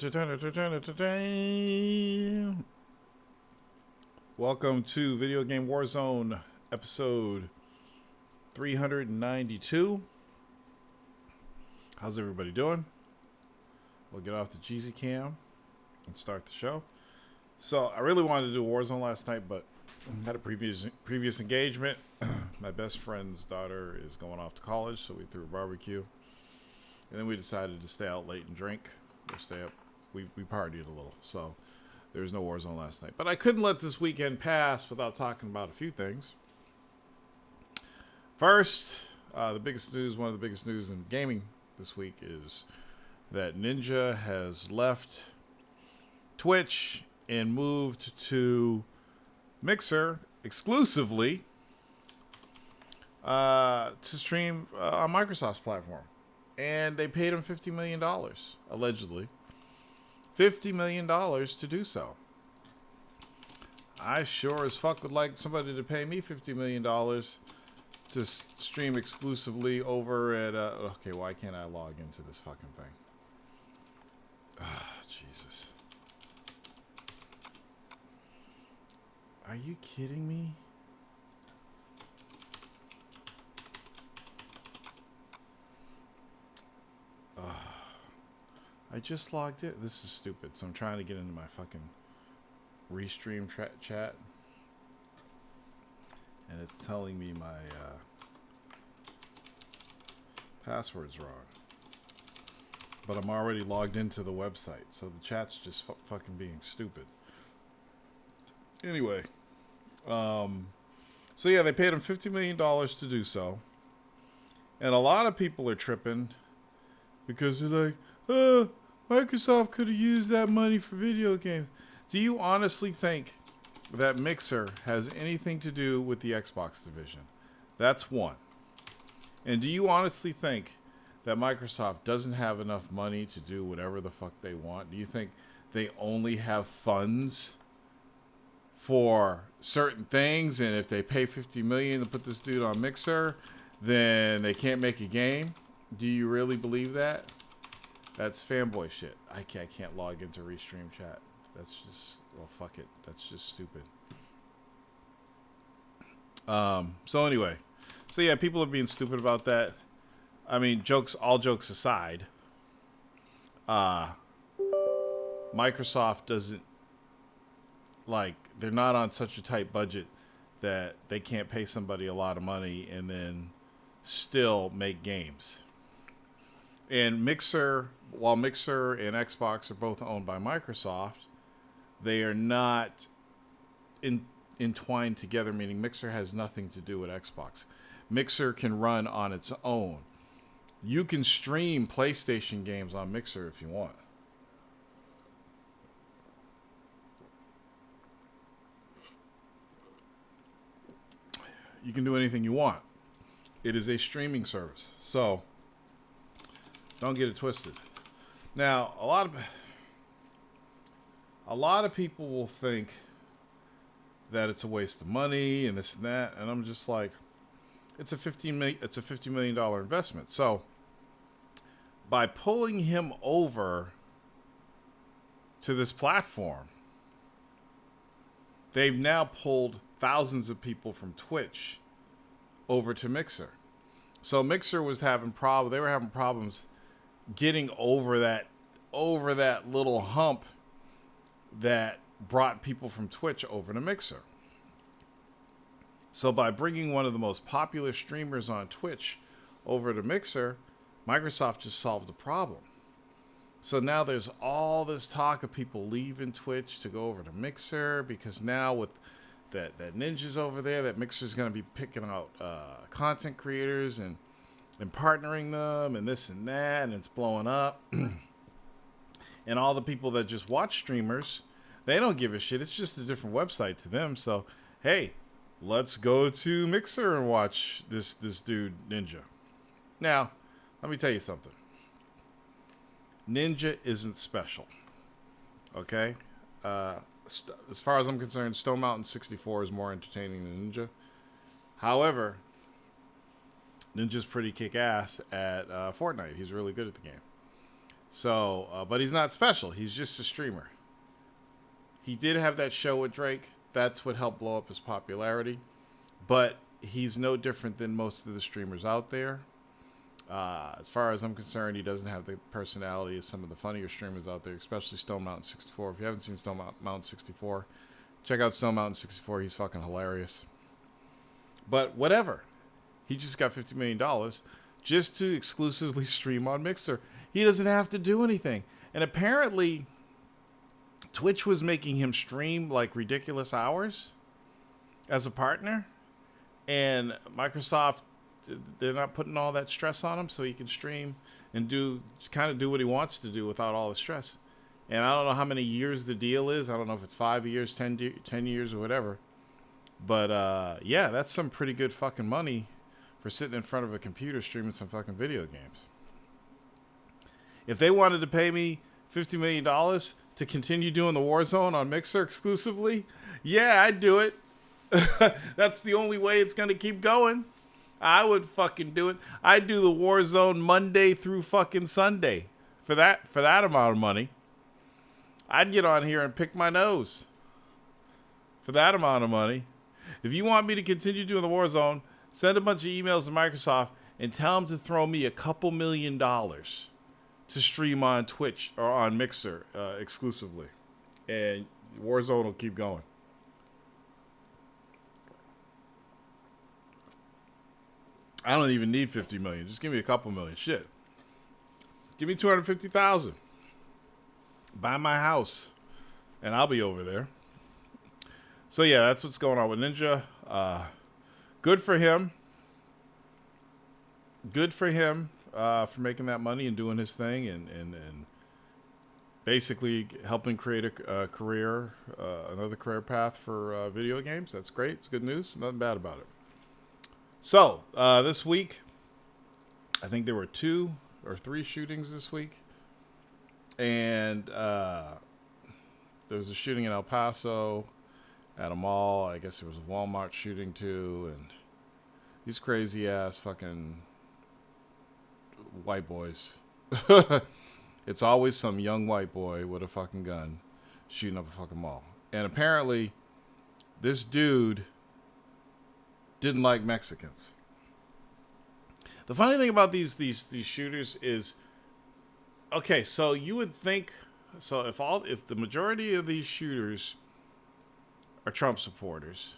Welcome to Video Game Warzone episode 392. How's everybody doing? We'll get off the Jeezy cam and start the show. So I really wanted to do Warzone last night, but had a previous engagement. My best friend's daughter is going off to college, so we threw a barbecue. And then we decided to stay out late and drink. Or stay up. We partied a little, so there was no Warzone last night. But I couldn't let this weekend pass without talking about a few things. First, the biggest news, one of the biggest news in gaming this week is that Ninja has left Twitch and moved to Mixer exclusively to stream on Microsoft's platform. And they paid him $50 million, allegedly. $50 million to do so. I sure as fuck would like somebody to pay me $50 million to stream exclusively over at... okay, why can't I log into this fucking thing? Ah, Jesus. Are you kidding me? I just logged in. This is stupid. So I'm trying to get into my fucking restream chat. And it's telling me my password's wrong. But I'm already logged into the website. So the chat's just fucking being stupid. Anyway. So yeah, they paid him $50 million to do so. And a lot of people are tripping. Because they're like, Microsoft could have used that money for video games. Do you honestly think that Mixer has anything to do with the Xbox division? That's one. And do you honestly think that Microsoft doesn't have enough money to do whatever the fuck they want? Do you think they only have funds for certain things, and if they pay $50 million to put this dude on Mixer, then they can't make a game? Do you really believe that? That's fanboy shit. I can't log into Restream chat. That's just, well, fuck it. That's just stupid. So anyway. So yeah, people are being stupid about that. I mean, all jokes aside, Microsoft doesn't, like, they're not on such a tight budget that they can't pay somebody a lot of money and then still make games. And Mixer, while Mixer and Xbox are both owned by Microsoft, they are not entwined together, meaning Mixer has nothing to do with Xbox. Mixer can run on its own. You can stream PlayStation games on Mixer if you want. You can do anything you want. It is a streaming service. So don't get it twisted. Now, a lot of people will think that it's a waste of money and this and that, and I'm just like, it's a $50 million investment. So by pulling him over to this platform, they've now pulled thousands of people from Twitch over to Mixer. So Mixer was having they were having problems getting over that little hump that brought people from Twitch over to Mixer. So by bringing one of the most popular streamers on Twitch over to Mixer, Microsoft just solved the problem. So now there's all this talk of people leaving Twitch to go over to Mixer, because now with that Ninja's over there, that Mixer's going to be picking out content creators and partnering them and this and that, and it's blowing up. And all the people that just watch streamers, they don't give a shit. It's just a different website to them. So, hey, let's go to Mixer and watch this dude, Ninja. Now, let me tell you something. Ninja isn't special. Okay? As far as I'm concerned, Stone Mountain 64 is more entertaining than Ninja. However, Ninja's pretty kick-ass at Fortnite. He's really good at the game. So, but he's not special. He's just a streamer. He did have that show with Drake. That's what helped blow up his popularity. But he's no different than most of the streamers out there. As far as I'm concerned, he doesn't have the personality of some of the funnier streamers out there, especially Stone Mountain 64. If you haven't seen Stone Mountain 64, check out Stone Mountain 64. He's fucking hilarious. But whatever. He just got $50 million just to exclusively stream on Mixer. He doesn't have to do anything. And apparently, Twitch was making him stream like ridiculous hours as a partner. And Microsoft, they're not putting all that stress on him, so he can stream and do what he wants to do without all the stress. And I don't know how many years the deal is. I don't know if it's 5 years, 10 years, or whatever. But yeah, that's some pretty good fucking money for sitting in front of a computer streaming some fucking video games. If they wanted to pay me $50 million to continue doing the Warzone on Mixer exclusively, yeah, I'd do it. That's the only way it's going to keep going. I would fucking do it. I'd do the Warzone Monday through fucking Sunday for that amount of money. I'd get on here and pick my nose for that amount of money. If you want me to continue doing the Warzone, send a bunch of emails to Microsoft and tell them to throw me a couple $1 million to stream on Twitch or on Mixer exclusively. And Warzone will keep going. I don't even need 50 million. Just give me a couple million. Shit. Give me 250,000. Buy my house. And I'll be over there. So yeah, that's what's going on with Ninja. Good for him. Good for him for making that money and doing his thing and basically helping create a career, another career path for video games. That's great. It's good news. Nothing bad about it. So, this week, I think there were 2 or 3 shootings this week. And there was a shooting in El Paso at a mall. I guess there was a Walmart shooting too. And these crazy ass fucking white boys. It's always some young white boy with a fucking gun shooting up a fucking mall. And apparently, this dude didn't like Mexicans. The funny thing about these shooters is, okay, so you would think, so if the majority of these shooters are Trump supporters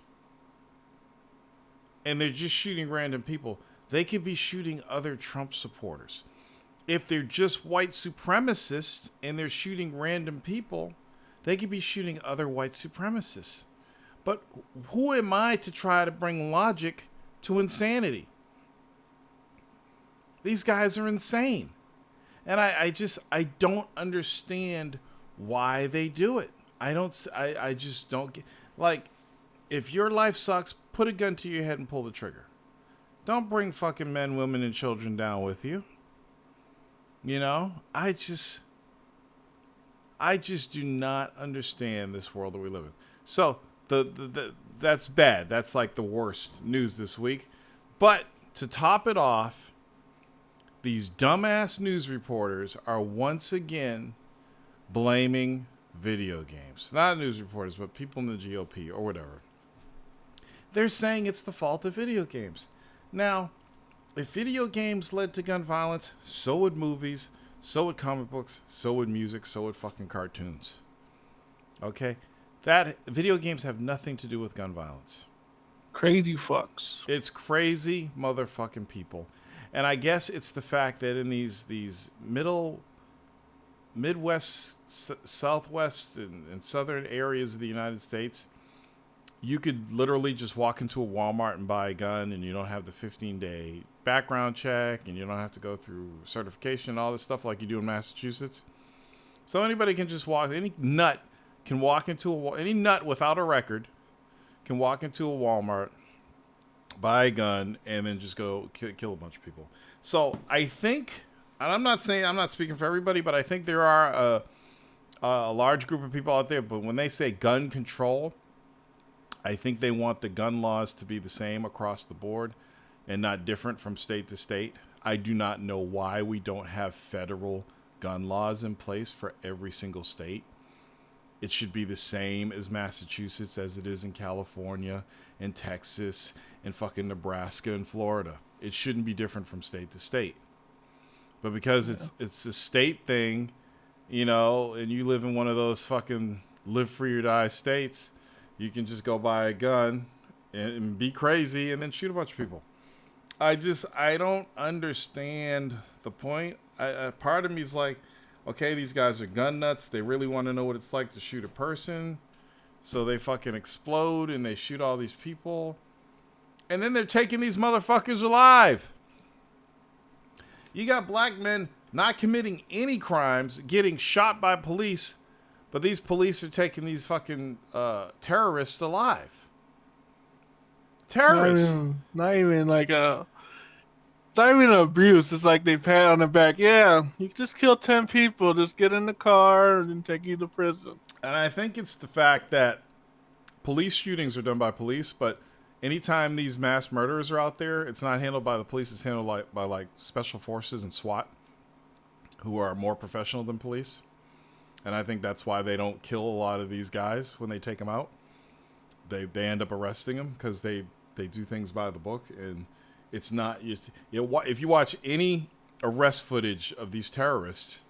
and they're just shooting random people, they could be shooting other Trump supporters. If they're just white supremacists and they're shooting random people, they could be shooting other white supremacists. But who am I to try to bring logic to insanity? These guys are insane. And I don't understand why they do it. I just don't get, like, if your life sucks, put a gun to your head and pull the trigger. Don't bring fucking men, women, and children down with you. You know, I just do not understand this world that we live in. So, that's bad. That's like the worst news this week. But to top it off, these dumbass news reporters are once again blaming video games. Not news reporters, but people in the GOP or whatever. They're saying it's the fault of video games. Now, if video games led to gun violence, so would movies, so would comic books, so would music, so would fucking cartoons. Okay? That video games have nothing to do with gun violence. Crazy fucks. It's crazy motherfucking people. And I guess it's the fact that in these Midwest, Southwest, and Southern areas of the United States, you could literally just walk into a Walmart and buy a gun, and you don't have the 15-day background check, and you don't have to go through certification, all this stuff like you do in Massachusetts. So anybody can just walk, any nut without a record can walk into a Walmart, buy a gun, and then just go kill a bunch of people. So I think, and I'm not speaking for everybody, but I think there are a large group of people out there, but when they say gun control, I think they want the gun laws to be the same across the board and not different from state to state. I do not know why we don't have federal gun laws in place for every single state. It should be the same as Massachusetts as it is in California and Texas and fucking Nebraska and Florida. It shouldn't be different from state to state. But because it's a state thing, you know, and you live in one of those fucking live free or die states, you can just go buy a gun and be crazy and then shoot a bunch of people. I don't understand the point. Part of me is like, okay, these guys are gun nuts. They really want to know what it's like to shoot a person. So they fucking explode and they shoot all these people. And then they're taking these motherfuckers alive. You got black men not committing any crimes, getting shot by police, but these police are taking these fucking terrorists alive. Terrorists. Not even like a... It's not even abuse. It's like they pat on the back. Yeah, you just killed 10 people. Just get in the car and take you to prison. And I think it's the fact that police shootings are done by police, but anytime these mass murderers are out there, it's not handled by the police. It's handled by special forces and SWAT, who are more professional than police. And I think that's why they don't kill a lot of these guys when they take them out. They end up arresting them because they do things by the book. And it's not... if you watch any arrest footage of these terrorists,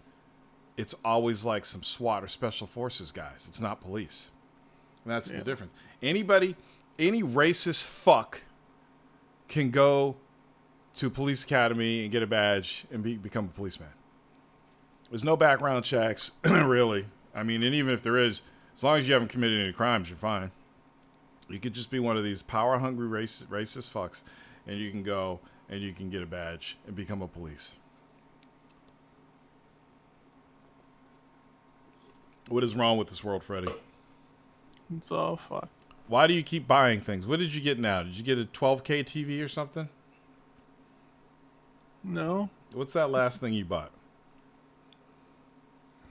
it's always like some SWAT or special forces guys. It's not police. And that's the difference. Any racist fuck can go to police academy and get a badge and become a policeman. There's no background checks, really. I mean, and even if there is, as long as you haven't committed any crimes, you're fine. You could just be one of these power-hungry racist fucks, and you can go and you can get a badge and become a police. What is wrong with this world, Freddie? It's all fucked. Why do you keep buying things? What did you get now? Did you get a 12K TV or something? No. What's that last thing you bought?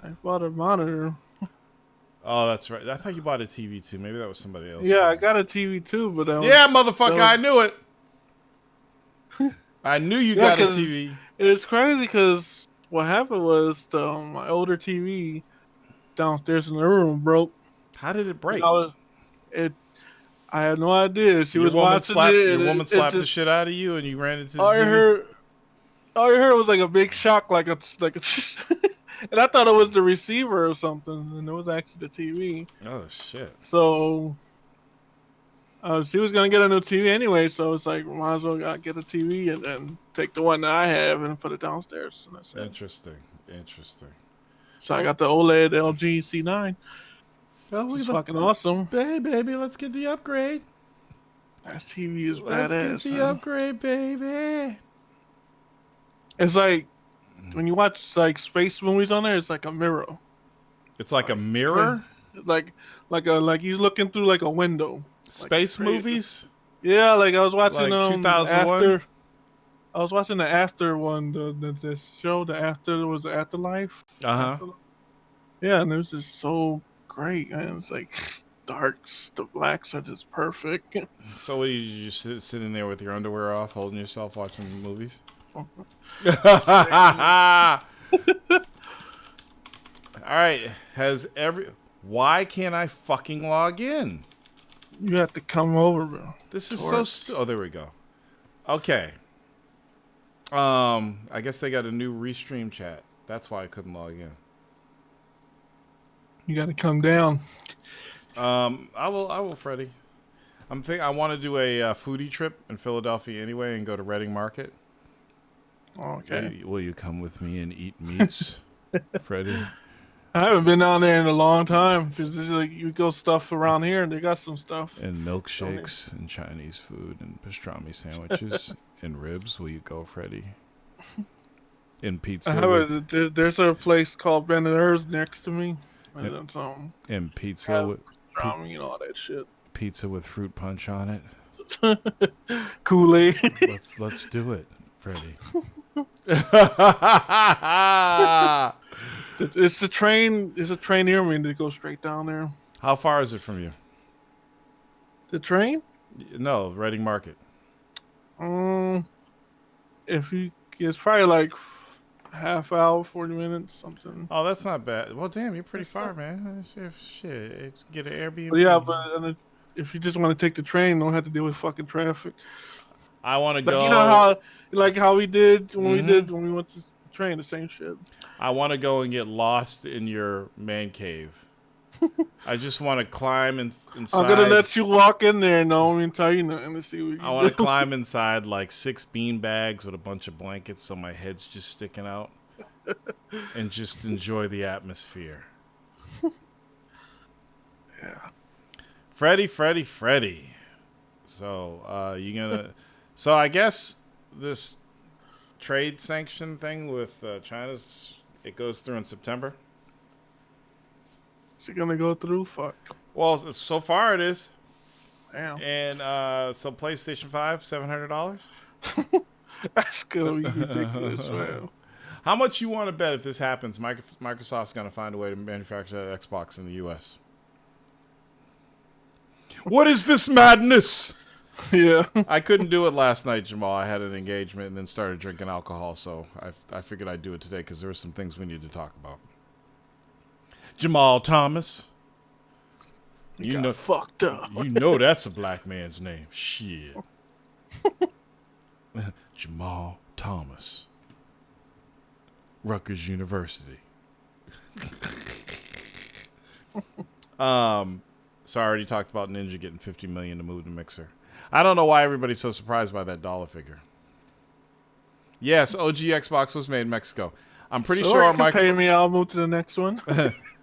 I bought a monitor. Oh, that's right. I thought you bought a TV too. Maybe that was somebody else. Yeah, I got a TV too, but motherfucker, I knew it. I knew you got a TV. It's crazy because what happened was my older TV downstairs in the room broke. How did it break? I had no idea. She was watching it. Your woman slapped the shit out of you, and you ran into the TV. All you heard was like a big shock, like a and I thought it was the receiver or something, and it was actually the TV. Oh shit! So she was gonna get a new TV anyway, so it's like might as well get a TV and then take the one that I have and put it downstairs. And that's it. Interesting. So I got the OLED LG C9. Oh, it's fucking awesome. Hey, baby, let's get the upgrade. That TV is badass. Let's get the upgrade, baby. It's like when you watch like space movies on there, it's like a mirror. It's like a mirror? Like you're looking through like a window. Space movies? Yeah, like I was watching like 2001? I was watching the After one, the show, the After was the Afterlife. Yeah, and it was just so great, and it's like darks, the blacks are just perfect. So what, you just sitting there with your underwear off, holding yourself, watching movies? All right, why can't I fucking log in? You have to come over, bro. This is so oh, there we go. Okay. I guess they got a new restream chat. That's why I couldn't log in. You got to come down. I will, Freddie. I want to do a foodie trip in Philadelphia anyway and go to Reading Market. Okay. Will you come with me and eat meats, Freddie? I haven't been down there in a long time. It's just like you go stuff around here and they got some stuff. And milkshakes and Chinese food and pastrami sandwiches and ribs. Will you go, Freddie? And pizza. There's a place called Ben & Hur's next to me. And pizza with pastrami and all that shit. Pizza with fruit punch on it. Kool-Aid. Let's do it, Freddie. It's the train. There's a train near me that goes straight down there. How far is it from you? The train? No, Reading Market. It's probably like half hour, 40 minutes, something. Oh, that's not bad. Well, damn, you're pretty far, man. Shit, get an But yeah, Airbnb. if you just want to take the train, don't have to deal with fucking traffic. I want to Like go. how we did Mm-hmm. when we went to train, the same shit. I want to go and get lost in your man cave. I just want to climb inside. I'm gonna let you walk in there and don't even tell you nothing to see what you do. I want to climb inside like 6 bean bags with a bunch of blankets so my head's just sticking out and just enjoy the atmosphere. Yeah. Freddy. So, you gonna... So, I guess this trade sanction thing with China's... It goes through in September? Is it gonna go through? Fuck. Well, so far it is. Damn. And so PlayStation 5, $700? That's gonna be ridiculous, man. How much you want to bet if this happens, Microsoft's going to find a way to manufacture that Xbox in the U.S.? What is this madness? Yeah. I couldn't do it last night, Jamal. I had an engagement and then started drinking alcohol, so I figured I'd do it today because there were some things we need to talk about. Jamal Thomas. You know, fucked up. You know that's a black man's name. Shit. Jamal Thomas. Rutgers University. So I already talked about Ninja getting $50 million to move to Mixer. I don't know why everybody's so surprised by that dollar figure. Yes, OG Xbox was made in Mexico. I'm pretty sure pay me, I'll move to the next one.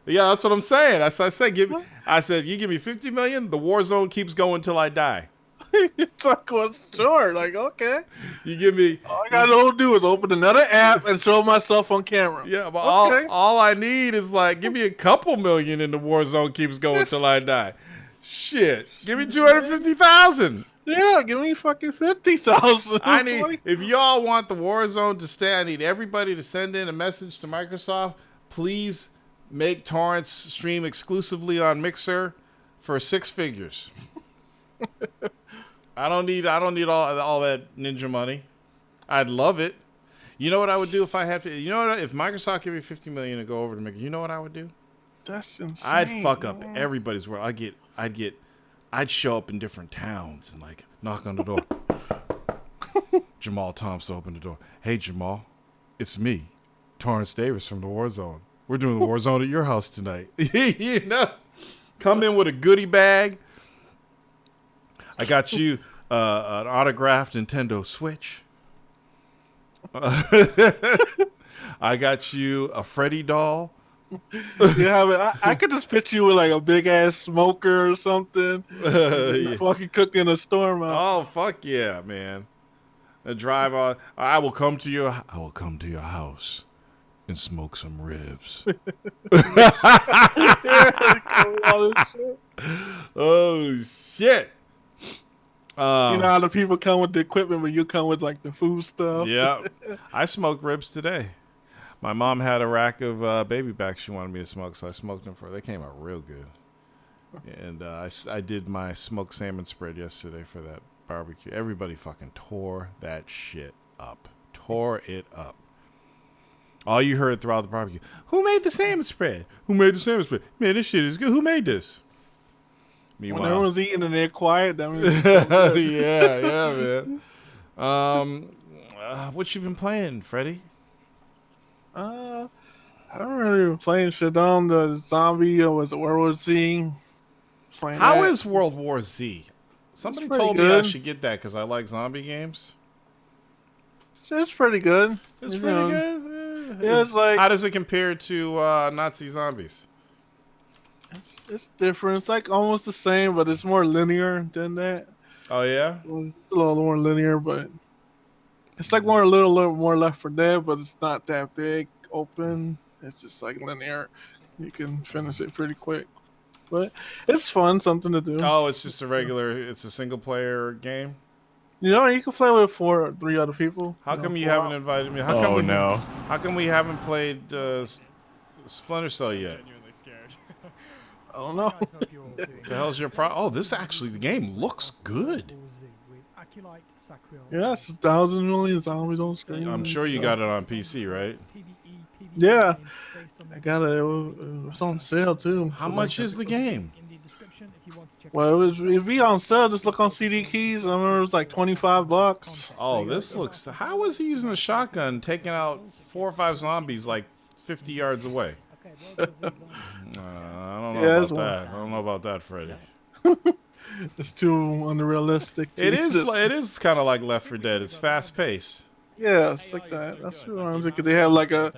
Yeah, that's what I'm saying. I said, you give me $50 million, the Warzone keeps going till I die. It's like, well, sure. Like, okay. You give me... All I gotta do is open another app and show myself on camera. Yeah, but okay. all I need is, like, give me a couple million and the Warzone keeps going till I die. Shit. Give me 250,000. Yeah, give me fucking 50,000. I need... If y'all want the Warzone to stay, I need everybody to send in a message to Microsoft. Please make torrents stream exclusively on Mixer for 6 figures. I don't need all that Ninja money. I'd love it. You know what I would do if I had to? You know what? If Microsoft gave me $50 million to go over to Mixer, you know what I would do? That's insane. I'd fuck up everybody's world. I'd show up in different towns and like knock on the door. Jamal Thompson opened the door. Hey Jamal, it's me, Torrance Davis from the Warzone. We're doing the Warzone at your house tonight. You know, come in with a goodie bag. I got you an autographed Nintendo Switch. I got you a Freddy doll. Yeah, I could just picture you with like a big ass smoker or something. Yeah. Fucking cooking a storm out. Oh fuck yeah, man! A drive on. I will come to your house and smoke some ribs. Oh shit! You know how the people come with the equipment, but you come with like the food stuff. Yeah, I smoked ribs today. My mom had a rack of baby backs she wanted me to smoke, so I smoked them for her. They came out real good. And I did my smoked salmon spread yesterday for that barbecue. Everybody fucking tore that shit up. Tore it up. All you heard throughout the barbecue, who made the salmon spread? Who made the salmon spread? Man, this shit is good. Who made this? Meanwhile, when everyone's eating and they're quiet, that means it's so good. yeah, man. What you been playing, Freddie? I don't really been playing Shodown, the zombie, or was it World War Z? How is World War Z? Somebody told me I should get that because I like zombie games. It's pretty good. It's pretty good. Yeah, it's like, how does it compare to Nazi zombies? It's different. It's like almost the same, but it's more linear than that. Oh yeah, a little more linear, but it's like a little more Left 4 Dead, but it's not that big open. It's just like linear. You can finish it pretty quick, but it's fun, something to do. Oh, it's just it's a single player game. You know, you can play with 4 or 3 other people. How come you haven't invited me? How come we haven't played Splinter Cell yet? I don't know. The hell's your problem? Oh, the game looks good. Yeah, it's 1,000 million zombies on screen. I'm sure you got it on PC, right? Yeah, I got it. It was on sale too. How much is the game? Well, it'd be on sale. Just look on CD Keys. I remember it was like $25. Oh, this looks. How was he using a shotgun, taking out 4 or 5 zombies like 50 yards away? I don't know about that. I don't know about that, Freddy. It's too unrealistic. It is kind of like Left 4 Dead. It's fast paced. Yeah, it's like that. That's what I'm thinking. They have like a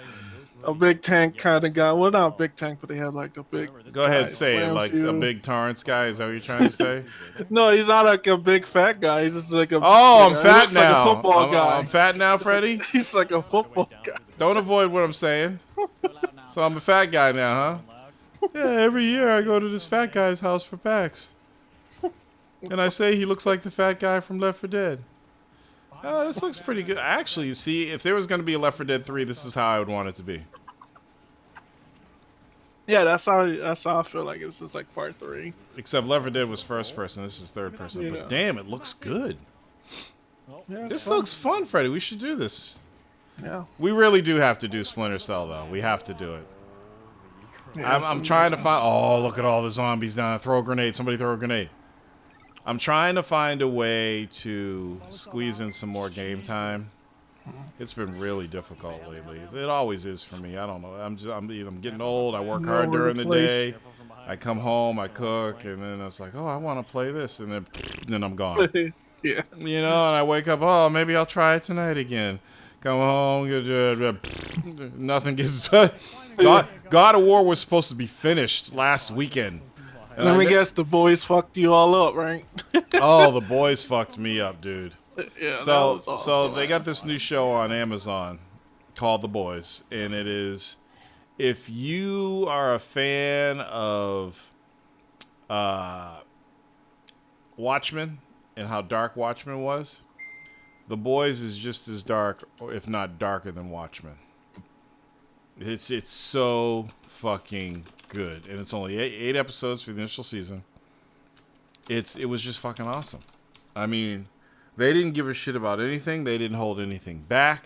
big tank kind of guy. Well, not a big tank, but they have like a big. Go ahead, say it. Like a big Torrance guy. Is that what you're trying to say? No, he's not like a big fat guy. He's just like a. Oh, I'm fat now. Like a football guy. I'm fat now, Freddy. He's like a football guy. Don't avoid what I'm saying. So I'm a fat guy now, huh? Yeah, every year I go to this fat guy's house for PAX. And I say he looks like the fat guy from Left 4 Dead. Oh, this looks pretty good. Actually, see, if there was going to be a Left 4 Dead 3, this is how I would want it to be. Yeah, that's how I feel like this is like part 3. Except Left 4 Dead was first person. This is third person. Yeah. But damn, it looks good. Yeah, this looks fun, Freddy. We should do this. Yeah. We really do have to do Splinter Cell, though. We have to do it. Yeah, I'm trying to find... Oh, look at all the zombies down there. Throw a grenade. Somebody throw a grenade. I'm trying to find a way to squeeze in some more game time. It's been really difficult lately. It always is for me. I don't know. I'm getting old. I work hard during the day. I come home, I cook, and then it's like, oh, I want to play this, and then I'm gone. Yeah. You know, and I wake up, oh, maybe I'll try it tonight again. Come home, nothing gets done. God of War was supposed to be finished last weekend. Let me guess, the boys fucked you all up, right? Oh, the boys fucked me up, dude. Yeah, so they got this new show on Amazon called The Boys, and it is, if you are a fan of Watchmen and how dark Watchmen was, The Boys is just as dark, or if not darker than Watchmen. It's so fucking good, and it's only 8 episodes for the initial season. It was just fucking awesome. I mean, they didn't give a shit about anything. They didn't hold anything back.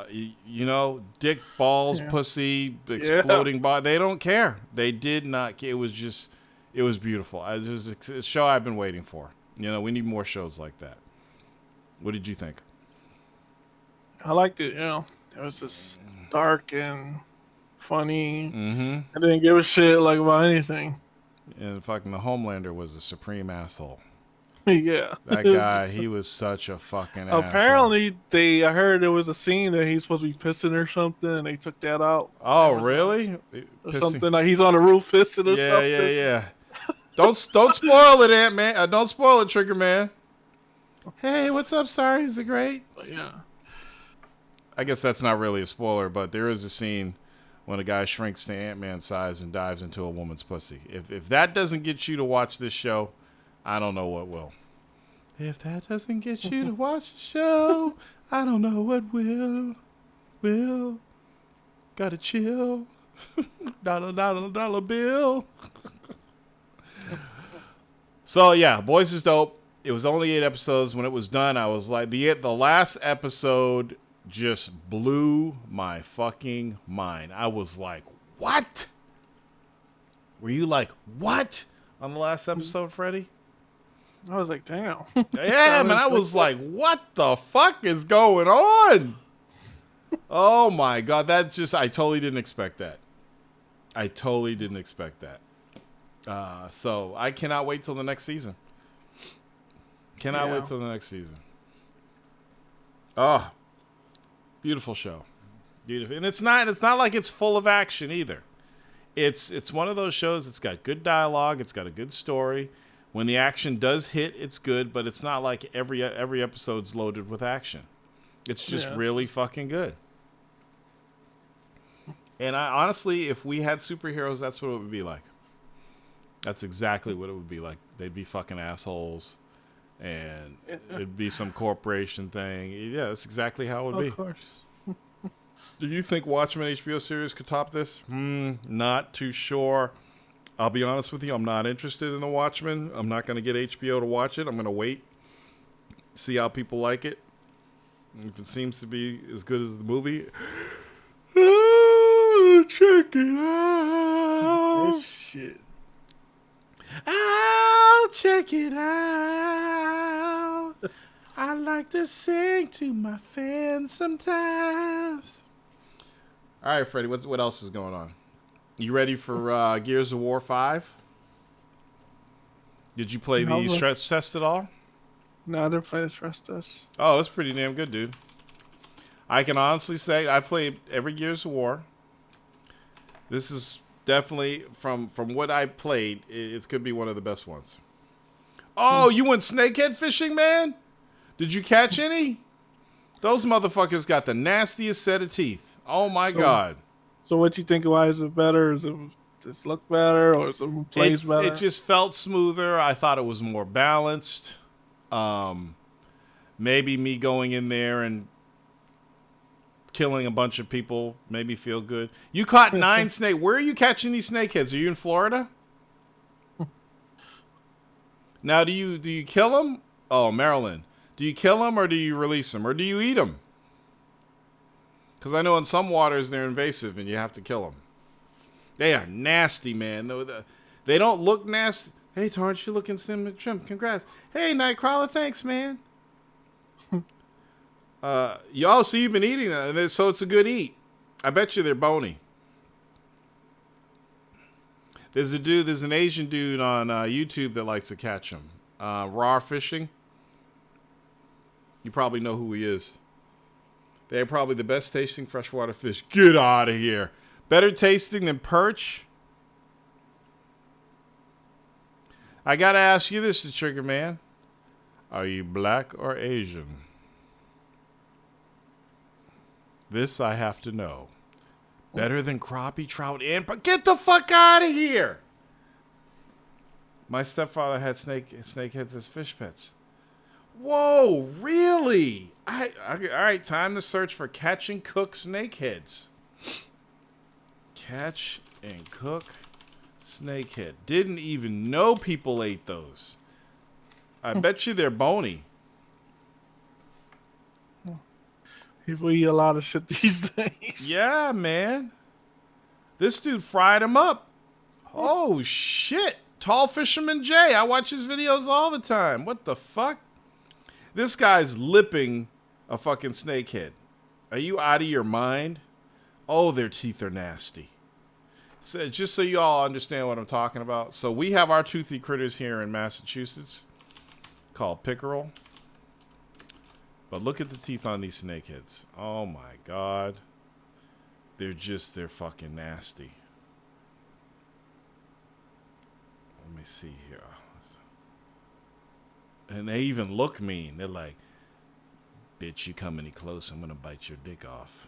You know, dick, balls, pussy, exploding body. They don't care. They did not care. It was beautiful. It was a show I've been waiting for. You know, we need more shows like that. What did you think? I liked it. You know, it was just dark and funny. Mm-hmm. I didn't give a shit like about anything. And fucking the Homelander was a supreme asshole. Yeah. That guy, he was such a fucking asshole. Apparently, I heard there was a scene that he's supposed to be pissing or something, and they took that out. Oh, really? Or something like he's on the roof pissing or something. Yeah. Don't spoil it, Ant-Man. Don't spoil it, Trigger Man. Hey, what's up? Sorry, is it great? Yeah. I guess that's not really a spoiler, but there is a scene when a guy shrinks to Ant-Man size and dives into a woman's pussy. If that doesn't get you to watch this show, I don't know what will. If that doesn't get you to watch the show, I don't know what will. Gotta chill. dollar bill. So yeah, Boys is dope. It was only 8 episodes. When it was done, I was like, the last episode just blew my fucking mind. I was like, what? Were you like, what? On the last episode, Freddie? I was like, damn. Yeah, man, I was like, what the fuck is going on? Oh my God, I totally didn't expect that. So I cannot wait till the next season. Wait till the next season. Oh, beautiful show. Beautiful. And it's not like it's full of action either. It's one of those shows that's got good dialogue, it's got a good story. When the action does hit, it's good, but it's not like every episode's loaded with action. It's just really fucking good. And honestly, if we had superheroes, that's what it would be like. That's exactly what it would be like. They'd be fucking assholes. And it'd be some corporation thing. Yeah, that's exactly how it would be. Of course. Do you think Watchmen HBO series could top this? Not too sure. I'll be honest with you. I'm not interested in the Watchmen. I'm not going to get HBO to watch it. I'm going to wait See how people like it. If it seems to be as good as the movie, oh, check it out. That shit. I'll check it out. I like to sing to my fans sometimes. All right, Freddie, what else is going on? You ready for Gears of War 5? Did you play the stress test at all? No, they're playing stress test. Oh, it's pretty damn good, dude. I can honestly say I played every Gears of War. This is definitely, from what I played, it could be one of the best ones. Oh, you went snakehead fishing, man? Did you catch any? Those motherfuckers got the nastiest set of teeth. Oh, my God. So what you think? Why is it better? Is it just look better, or is it plays better? It just felt smoother. I thought it was more balanced. Maybe me going in there and killing a bunch of people made me feel good. You caught 9 snake. Where are you catching these snakeheads? Are you in Florida? Now, do you kill them? Oh, Maryland. Do you kill them or do you release them or do you eat them? Because I know in some waters they're invasive and you have to kill them. They are nasty, man. They don't look nasty. Hey, Torrance, you looking slim trim. Congrats. Hey, Nightcrawler, thanks, man. Y'all, so you've been eating that, so it's a good eat. I bet you they're bony. There's an Asian dude on YouTube that likes to catch them. Raw fishing. You probably know who he is. They're probably the best tasting freshwater fish. Get out of here. Better tasting than perch. I gotta ask you this, the Trigger Man. Are you black or Asian? This I have to know. Better than crappie, trout, and... But get the fuck out of here! My stepfather had snakeheads as fish pets. Whoa, really? All right, time to search for catch and cook snakeheads. Catch and cook snakehead. Didn't even know people ate those. I bet you they're bony. People eat a lot of shit these days. Yeah, man. This dude fried them up. Oh, shit. Tall Fisherman Jay. I watch his videos all the time. What the fuck? This guy's lipping a fucking snakehead. Are you out of your mind? Oh, their teeth are nasty. So, just so you all understand what I'm talking about. So we have our toothy critters here in Massachusetts called pickerel. But look at the teeth on these snakeheads. Oh my God. They're fucking nasty. Let me see here. And they even look mean. They're like, bitch, you come any close, I'm going to bite your dick off.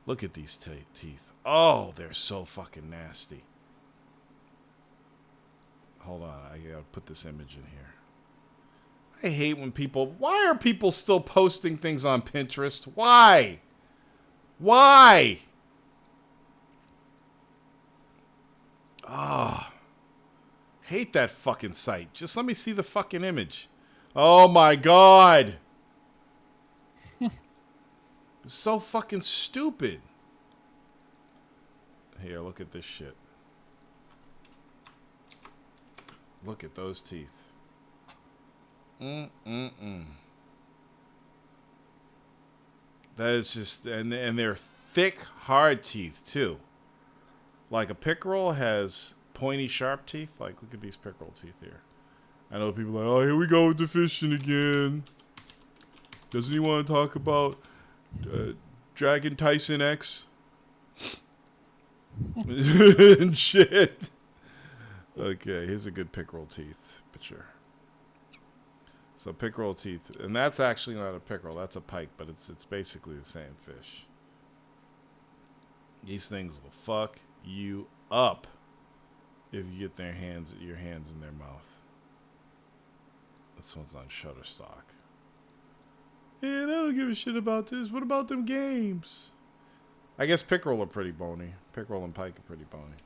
Look at these teeth. Oh, they're so fucking nasty. Hold on. I got to put this image in here. I hate when people... Why are people still posting things on Pinterest? Why? Why? Ah. Hate that fucking site. Just let me see the fucking image. Oh my God. It's so fucking stupid. Here, look at this shit. Look at those teeth. That is just... And they're thick, hard teeth, too. Like a pickerel has... pointy, sharp teeth. Like, look at these pickerel teeth here. I know people are like, oh, here we go with the fishing again. Doesn't he want to talk about Dragon Tyson X? And shit. Okay, here's a good pickerel teeth picture. So pickerel teeth, and that's actually not a pickerel. That's a pike, but it's basically the same fish. These things will fuck you up if you get your hands in their mouth. This one's on Shutterstock. Yeah, I don't give a shit about this. What about them games? I guess pickerel are pretty bony. Pickerel and pike are pretty bony.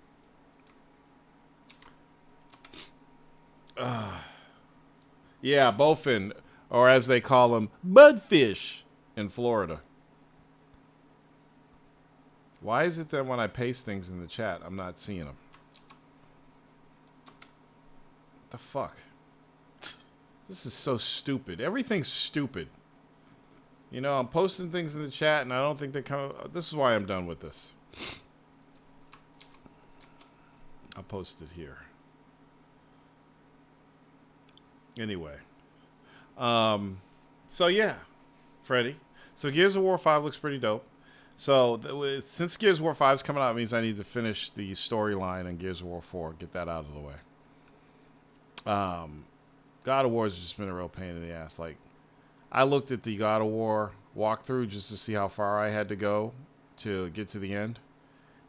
Yeah, bowfin. or as they call them, budfish in Florida. Why is it that when I paste things in the chat, I'm not seeing them? What the fuck? This is so stupid. Everything's stupid. You know, I'm posting things in the chat, and I don't think they come. This is why I'm done with this. I'll post it here. Anyway. So, yeah. Freddy. So, Gears of War 5 looks pretty dope. So, since Gears of War 5 is coming out, it means I need to finish the storyline in Gears of War 4. Get that out of the way. God of War has just been a real pain in the ass. Like, I looked at the God of War walkthrough just to see how far I had to go to get to the end.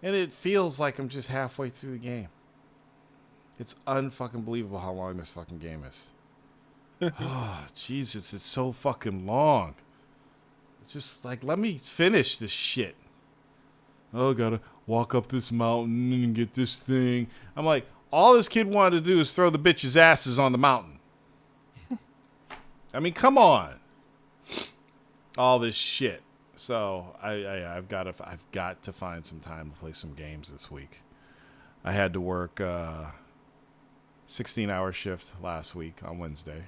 And it feels like I'm just halfway through the game. It's unfucking believable how long this fucking game is. Oh, Jesus, it's so fucking long. Just, like, let me finish this shit. Oh, gotta walk up this mountain and get this thing. I'm like, all this kid wanted to do is throw the bitches' asses on the mountain. I mean, come on. All this shit. So I've got to find some time to play some games this week. I had to work 16-hour shift last week on Wednesday.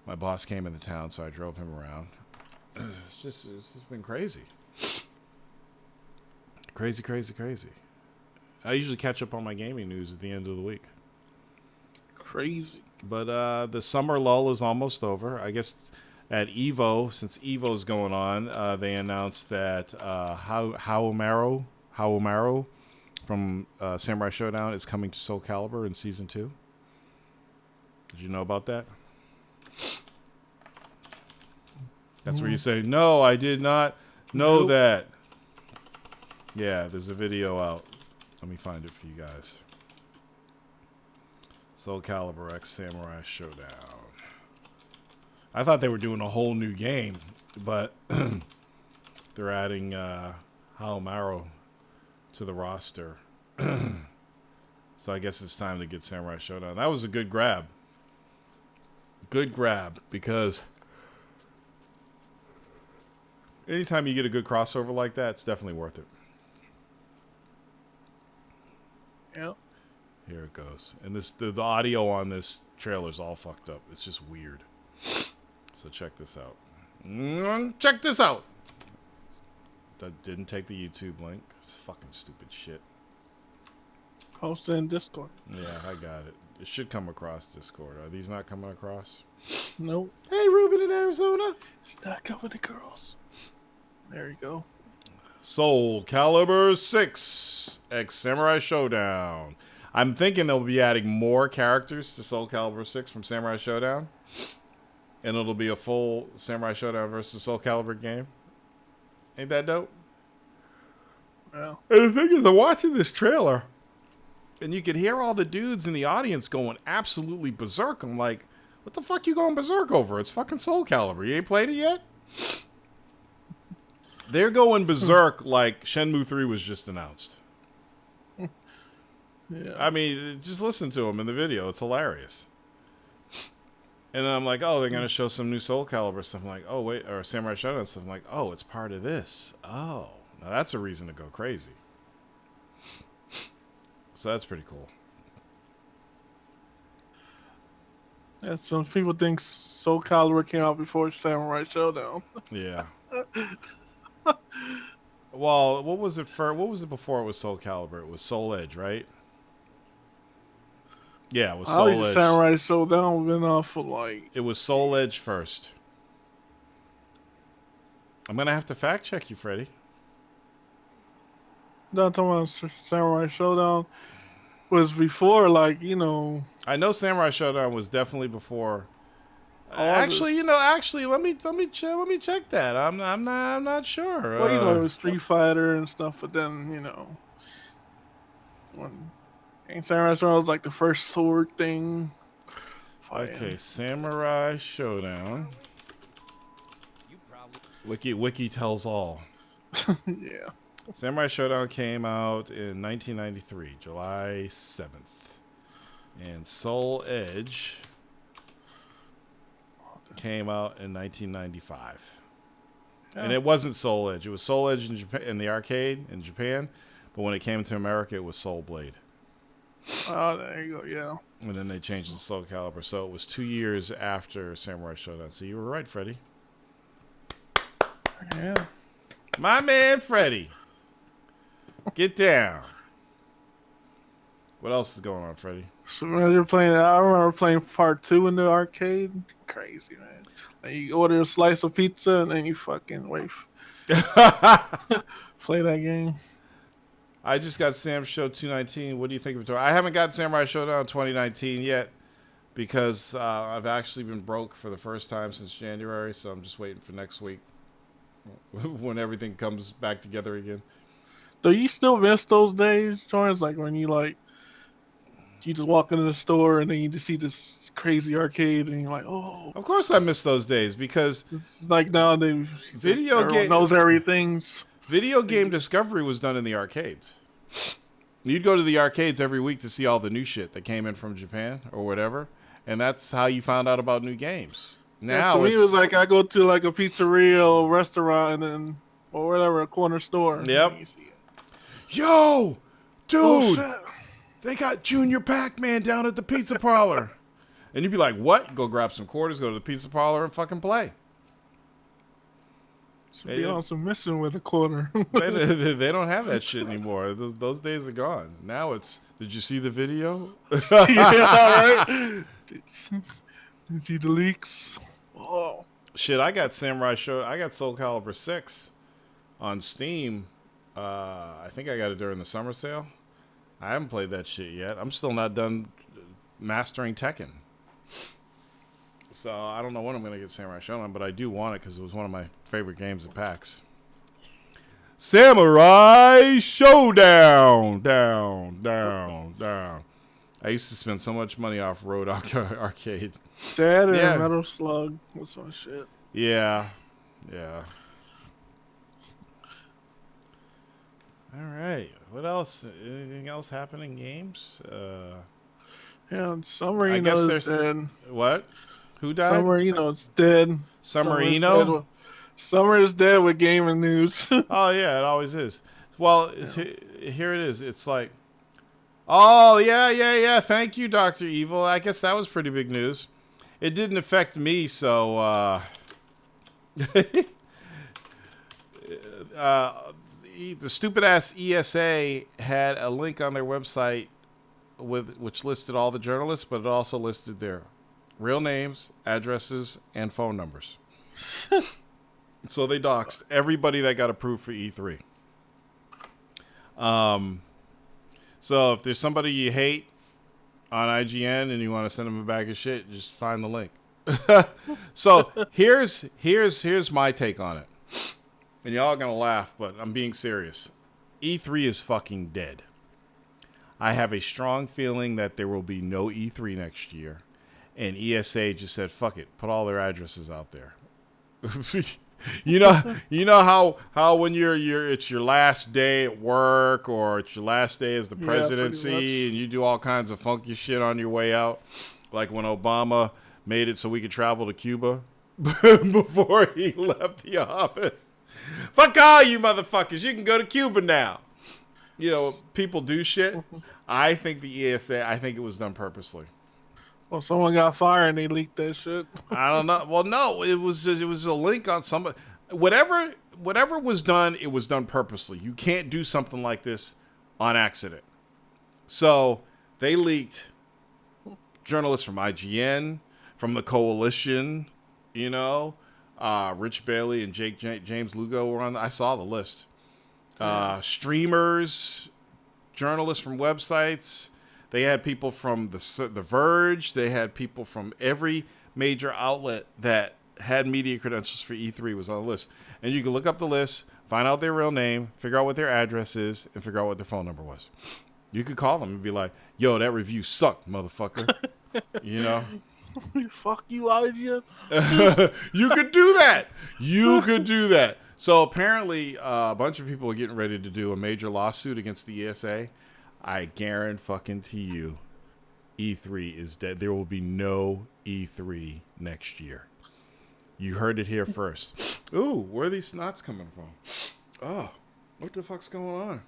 My boss came into town, so I drove him around. It's just been crazy. Crazy, crazy, crazy. I usually catch up on my gaming news at the end of the week. Crazy. But the summer lull is almost over. I guess at EVO, since EVO's going on, they announced that Haomaru from Samurai Shodown is coming to Soul Calibur in Season 2. Did you know about that? That's where you say, no, I did not know that. Yeah, there's a video out. Let me find it for you guys. Soul Calibur X Samurai Shodown. I thought they were doing a whole new game, but they're adding Haomaru to the roster. So I guess it's time to get Samurai Shodown. That was a good grab. Good grab, because anytime you get a good crossover like that, it's definitely worth it. Yep. Here it goes. And the audio on this trailer is all fucked up. It's just weird. So check this out. Check this out! That didn't take the YouTube link. It's fucking stupid shit. Post it in Discord. Yeah, I got it. It should come across Discord. Are these not coming across? Nope. Hey, Ruben in Arizona. It's not coming to girls. There you go. Soul Calibur 6 X Samurai Shodown. I'm thinking they'll be adding more characters to Soul Calibur 6 from Samurai Shodown. And it'll be a full Samurai Shodown versus Soul Calibur game. Ain't that dope? Yeah. And the thing is, I'm watching this trailer, and you can hear all the dudes in the audience going absolutely berserk. I'm like, what the fuck you going berserk over? It's fucking Soul Calibur. You ain't played it yet? They're going berserk like Shenmue 3 was just announced. Yeah. I mean, just listen to them in the video. It's hilarious. And then I'm like, oh, they're going to show some new Soul Calibur stuff. I'm like, oh, wait, or Samurai Shodown stuff. I'm like, oh, it's part of this. Oh, now that's a reason to go crazy. So that's pretty cool. Yeah, some people think Soul Calibur came out before Samurai Shodown. Yeah. Well, what was it before it was Soul Calibur? It was Soul Edge, right? Yeah, it was Soul Edge. Samurai Shodown been off for like... It was Soul Edge first. I'm going to have to fact check you, Freddy. Not talking about Samurai Shodown was before, like, you know... I know Samurai Shodown was definitely before... Actually, let me check that. I'm not sure. Well, you know, it was Street Fighter and stuff, but then, you know, when Samurai Shodown was like the first sword thing. Fighting. Okay, Samurai Shodown. Wiki tells all. Yeah. Samurai Shodown came out in 1993, July 7th, and Soul Edge. Came out in 1995. Yeah. And it wasn't Soul Edge. It was Soul Edge in Japan, in the arcade in Japan. But when it came to America, it was Soul Blade. Oh, there you go. Yeah. And then they changed it to Soul Calibur. So it was 2 years after Samurai Shodown. So you were right, Freddie. Yeah. My man, Freddie. Get down. What else is going on, Freddie? So imagine playing. I remember playing part 2 in the arcade. Crazy, man. Like you order a slice of pizza and then you fucking wait. Play that game. I just got Sam Show 219. What do you think of it? I haven't got Samurai Shodown 2019 yet because I've actually been broke for the first time since January, so I'm just waiting for next week when everything comes back together again. Do you still miss those days, Jordan? Like when you just walk into the store and then you just see this crazy arcade and you're like, oh. Of course I miss those days because It's like nowadays, Video game knows everything. video game discovery was done in the arcades. You'd go to the arcades every week to see all the new shit that came in from Japan or whatever, and that's how you found out about new games. Now to me, it was like I go to like a pizzeria or restaurant and then or whatever, a corner store. Yep. You see it. Yo, dude, Oh, shit. they got Junior Pac-Man down at the pizza parlor. And you'd be like, what? Go grab some quarters, go to the pizza parlor, and fucking play. Should be also missing with a quarter. They don't have that shit anymore. Those days are gone. Now it's, did you see the video? Yeah, right? Did you see the leaks? Oh. Shit, I got I got Soul Calibur 6 on Steam. I think I got it during the summer sale. I haven't played that shit yet. I'm still not done mastering Tekken. So I don't know when I'm going to get Samurai Shodown, but I do want it because it was one of my favorite games at PAX. Samurai Shodown! Down. I used to spend so much money off Road Arcade. That and Yeah. Metal Slug was my shit. Yeah. All right. What else? Anything else happening in games? Yeah, Summer I guess is there's dead. what? Who died? Summer is dead. Summerino? Summer is dead with gaming news. Oh yeah, it always is. Well, here it is. It's like, oh yeah. Thank you, Dr. Evil. I guess that was pretty big news. It didn't affect me, so the stupid ass ESA had a link on their website which listed all the journalists, but it also listed their real names, addresses, and phone numbers. So they doxed everybody that got approved for E3. So if there's somebody you hate on IGN and you want to send them a bag of shit, just find the link. So here's my take on it. And y'all are going to laugh, but I'm being serious. E3 is fucking dead. I have a strong feeling that there will be no E3 next year. And ESA just said, fuck it, put all their addresses out there. You know how when it's your last day at work or it's your last day as the presidency and you do all kinds of funky shit on your way out, like when Obama made it so we could travel to Cuba before he left the office. Fuck all you motherfuckers, you can go to Cuba now. You know, people do shit. I think the ESA, I think it was done purposely. Well, someone got fired and they leaked that shit. I don't know. Well, no, it was a link on somebody. Whatever was done, it was done purposely. You can't do something like this on accident. So they leaked journalists from IGN, from the Coalition, Rich Bailey and James Lugo were on. I saw the list. Streamers, journalists from websites. They had people from the Verge. They had people from every major outlet that had media credentials for E3 was on the list. And you can look up the list, find out their real name, figure out what their address is, and figure out what their phone number was. You could call them and be like, yo, that review sucked, motherfucker. Fuck you, IGN. You could do that. So apparently a bunch of people are getting ready to do a major lawsuit against the ESA. I guarantee you, E3 is dead. There will be no E3 next year. You heard it here first. Ooh, where are these snots coming from? Oh, what the fuck's going on?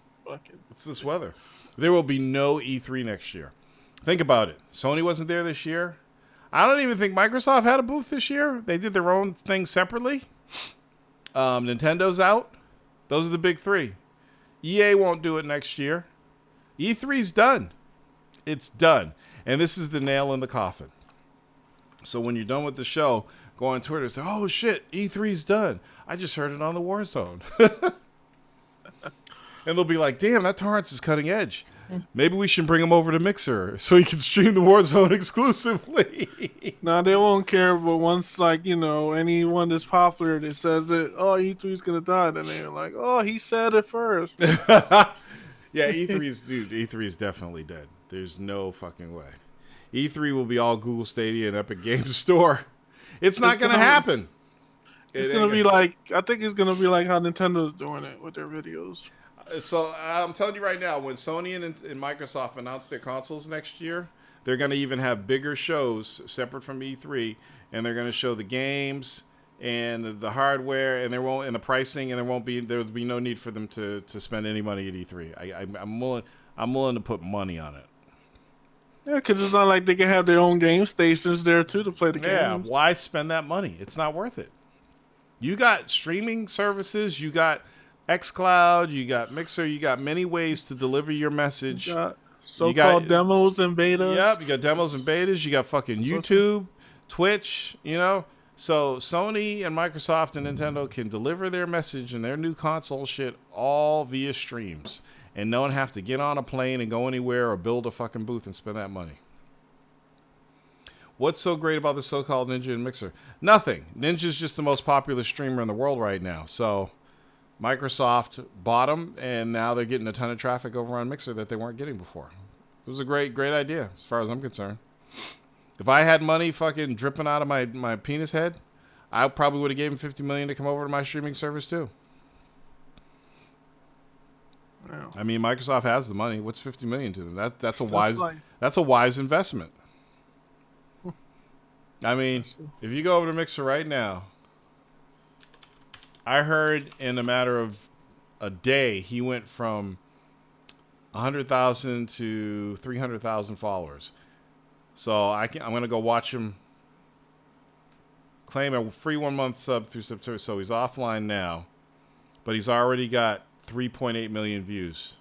It's this weather. There will be no E3 next year. Think about it. Sony wasn't there this year. I don't even think Microsoft had a booth this year. They did their own thing separately. Nintendo's out. Those are the big three. EA won't do it next year. E3's done. It's done. And this is the nail in the coffin. So when you're done with the show, go on Twitter and say, oh shit, E3's done. I just heard it on the Warzone. And they'll be like, damn, that Torrance is cutting edge. Maybe we should bring him over to Mixer so he can stream the Warzone exclusively. No, they won't care. But once, like, you know, anyone that's popular that says it, oh, E3's going to die, then they're like, oh, he said it first. Yeah, E3 is definitely dead. There's no fucking way. E3 will be all Google Stadia and Epic Games Store. It's not going to happen. It's going to be like, I think it's going to be like how Nintendo's doing it with their videos. So I'm telling you right now, when Sony and Microsoft announce their consoles next year, they're going to even have bigger shows separate from E3, and they're going to show the games and the hardware, and the pricing, and there will be no need for them to spend any money at E3. I'm willing to put money on it. Yeah, because it's not like they can have their own game stations there too to play the games. Yeah, why spend that money? It's not worth it. You got streaming services, you got xCloud, you got Mixer, you got many ways to deliver your message. You got so-called demos and betas. Yep, you got demos and betas. You got fucking YouTube, Twitch, you know. So Sony and Microsoft and Nintendo can deliver their message and their new console shit all via streams. And no one have to get on a plane and go anywhere or build a fucking booth and spend that money. What's so great about the so-called Ninja and Mixer? Nothing. Ninja's just the most popular streamer in the world right now. So Microsoft bought them, and now they're getting a ton of traffic over on Mixer that they weren't getting before. It was a great idea, as far as I'm concerned. If I had money fucking dripping out of my penis head, I probably would have gave him $50 million to come over to my streaming service too. Wow. I mean, Microsoft has the money. What's $50 million to them? That's a wise investment. I mean, if you go over to Mixer right now, I heard in a matter of a day, he went from 100,000 to 300,000 followers. So I'm going to go watch him claim a free 1 month sub through September. So he's offline now, but he's already got 3.8 million views.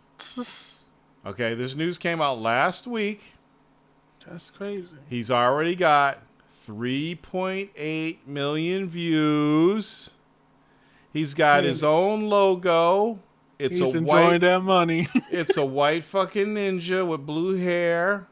Okay, this news came out last week. That's crazy. He's already got 3.8 million views. He's got his own logo. He's enjoying that money. It's a white fucking ninja with blue hair.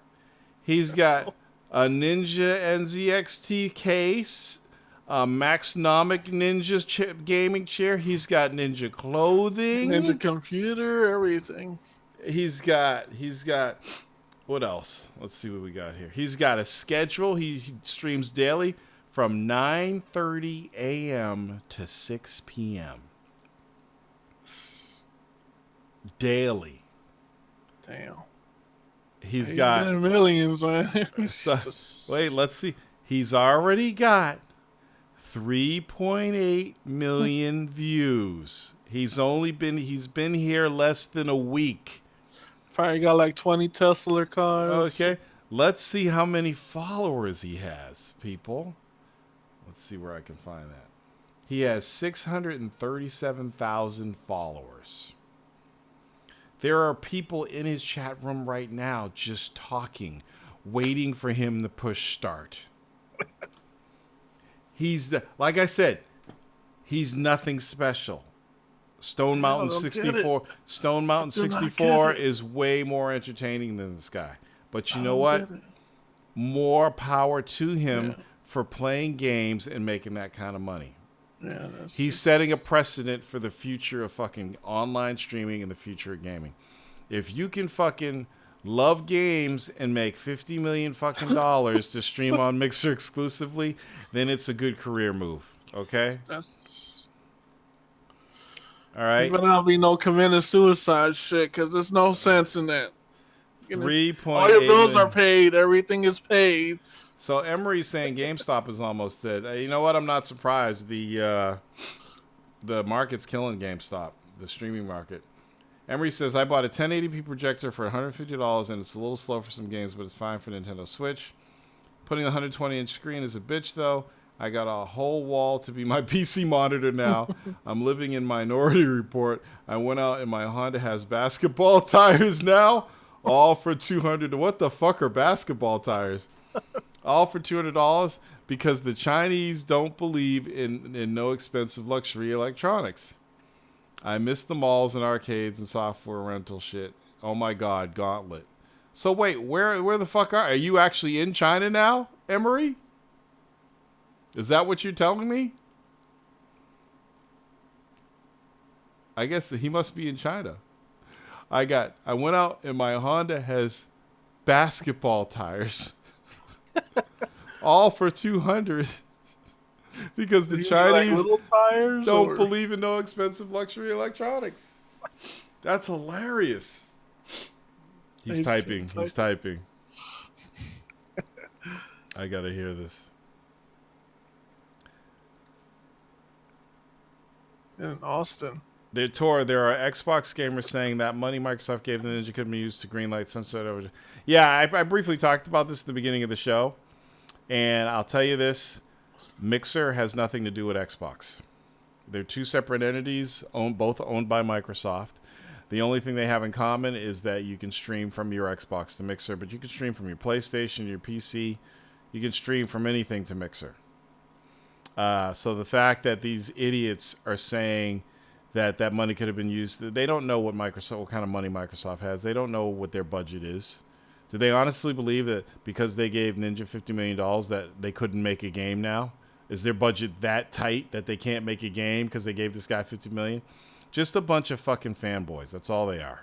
He's got a Ninja NZXT case, a Maxnomic Ninja gaming chair. He's got Ninja clothing, Ninja computer, everything. He's got. What else? Let's see what we got here. He's got a schedule. He streams daily from 9:30 a.m. to 6 p.m. daily. Damn. He's got millions. Wait, let's see. He's already got 3.8 million views. He's been here less than a week. Probably got like 20 Tesla cars. Okay. Let's see how many followers he has, people. Let's see where I can find that. He has 637,000 followers. There are people in his chat room right now just talking, waiting for him to push start. Like I said, he's nothing special. Stone Mountain 64 is way more entertaining than this guy. But you know what? More power to him for playing games and making that kind of money. Yeah, he's setting a precedent for the future of fucking online streaming and the future of gaming. If you can fucking love games and make $50 million fucking dollars to stream on Mixer exclusively, then it's a good career move. Okay? All right. But there'll be no committing suicide shit because there's no sense in that. 3.8 all your bills are paid. Everything is paid. So Emery's saying GameStop is almost dead. You know what? I'm not surprised. The market's killing GameStop, the streaming market. Emery says, I bought a 1080p projector for $150 and it's a little slow for some games, but it's fine for Nintendo Switch. Putting a 120-inch screen is a bitch, though. I got a whole wall to be my PC monitor now. I'm living in Minority Report. I went out and my Honda has basketball tires now. All for $200. What the fuck are basketball tires? All for $200 because the Chinese don't believe in no expensive luxury electronics. I miss the malls and arcades and software rental shit. Oh my God, Gauntlet. So wait, where the fuck are you actually in China now, Emery? Is that what you're telling me? I guess that he must be in China. I went out and my Honda has basketball tires. All for $200 because the Chinese like little tires don't believe in no expensive luxury electronics. That's hilarious. He's typing. He's typing. I gotta hear this. In Austin. There are Xbox gamers saying that money Microsoft gave the Ninja could be used to greenlight sunset over. Yeah, I briefly talked about this at the beginning of the show, and I'll tell you this: Mixer has nothing to do with Xbox. They're two separate entities, both owned by Microsoft. The only thing they have in common is that you can stream from your Xbox to Mixer, but you can stream from your PlayStation, your PC. You can stream from anything to Mixer. So the fact that these idiots are saying that money could have been used, they don't know what kind of money Microsoft has. They don't know what their budget is. Do they honestly believe that because they gave Ninja $50 million that they couldn't make a game now? Is their budget that tight that they can't make a game because they gave this guy $50 million? Just a bunch of fucking fanboys. That's all they are.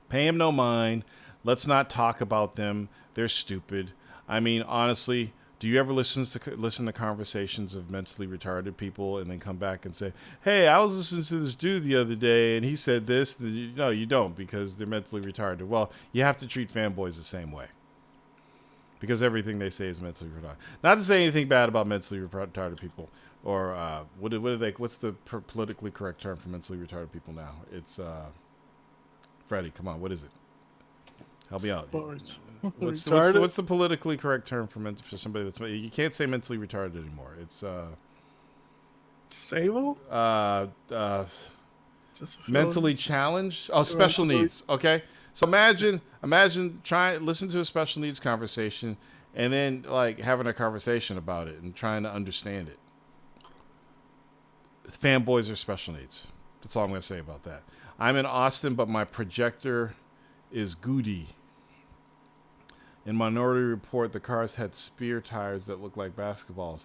Pay them no mind. Let's not talk about them. They're stupid. I mean, honestly, do you ever listen to conversations of mentally retarded people and then come back and say, hey, I was listening to this dude the other day and he said this? No, you don't, because they're mentally retarded. Well, you have to treat fanboys the same way because everything they say is mentally retarded. Not to say anything bad about mentally retarded people. Or what's the politically correct term for mentally retarded people now? It's Freddie, come on, what is it? Help me out. What's the politically correct term for somebody that's, you can't say mentally retarded anymore. It's Sable? Mentally challenged. Oh, special needs. Okay, so imagine listen to a special needs conversation and then like having a conversation about it and trying to understand it. Fanboys are special needs. That's all I'm going to say about that. I'm in Austin, but my projector is goody. In Minority Report, the cars had spear tires that looked like basketballs.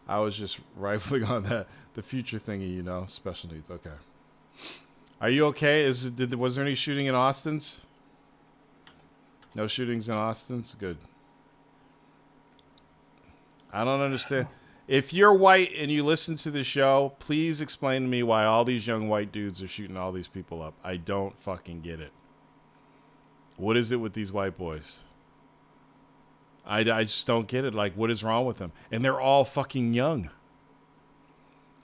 I was just rifling on that. The future thingy, special needs. Okay. Are you okay? Was there any shooting in Austin's? No shootings in Austin's? Good. I don't understand. If you're white and you listen to the show, please explain to me why all these young white dudes are shooting all these people up. I don't fucking get it. What is it with these white boys? I just don't get it. Like, what is wrong with them? And they're all fucking young.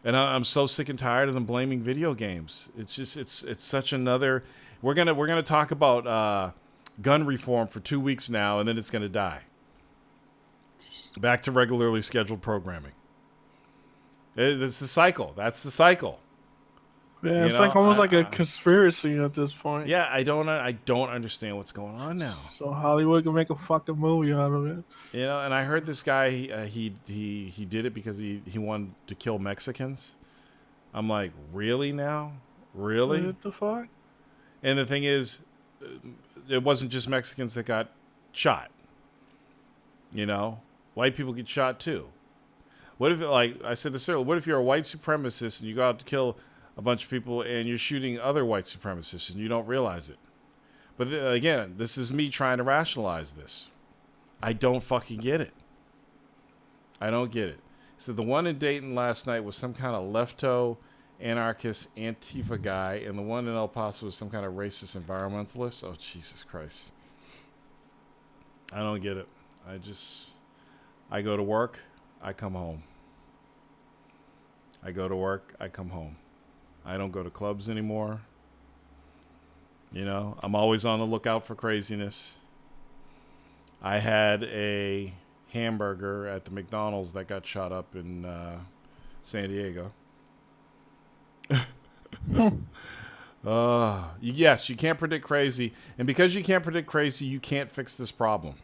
And I'm so sick and tired of them blaming video games. It's just, it's such another... We're gonna talk about gun reform for 2 weeks now, and then it's gonna die. Back to regularly scheduled programming. It's the cycle. That's the cycle. Yeah, it's like almost like a conspiracy at this point. Yeah, I don't understand what's going on now. So Hollywood can make a fucking movie out of it. And I heard this guy he did it because he wanted to kill Mexicans. I'm like, really now? Really? What the fuck? And the thing is, it wasn't just Mexicans that got shot. White people get shot too. What if, like I said this earlier, what if you're a white supremacist and you go out to kill a bunch of people and you're shooting other white supremacists and you don't realize it? But again, this is me trying to rationalize this. I don't fucking get it. I don't get it. So the one in Dayton last night was some kind of lefto, anarchist, Antifa guy, and the one in El Paso was some kind of racist environmentalist. Oh, Jesus Christ. I don't get it. I go to work, I come home. I go to work, I come home. I don't go to clubs anymore. You know, I'm always on the lookout for craziness. I had a hamburger at the McDonald's that got shot up in San Diego. Yes, you can't predict crazy. And because you can't predict crazy, you can't fix this problem.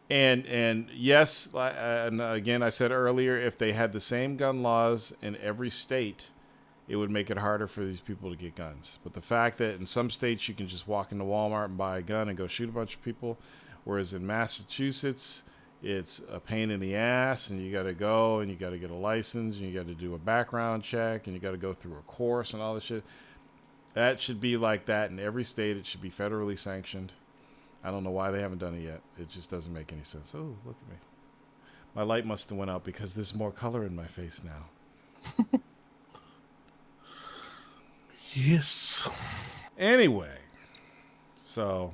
And yes, and again, I said earlier, if they had the same gun laws in every state, it would make it harder for these people to get guns. But the fact that in some states you can just walk into Walmart and buy a gun and go shoot a bunch of people, whereas in Massachusetts, it's a pain in the ass, and you got to go and you got to get a license and you got to do a background check and you got to go through a course and all this shit. That should be like that in every state. It should be federally sanctioned. I don't know why they haven't done it yet. It just doesn't make any sense. Oh, look at me. My light must have went out because there's more color in my face now. Yes. Anyway, so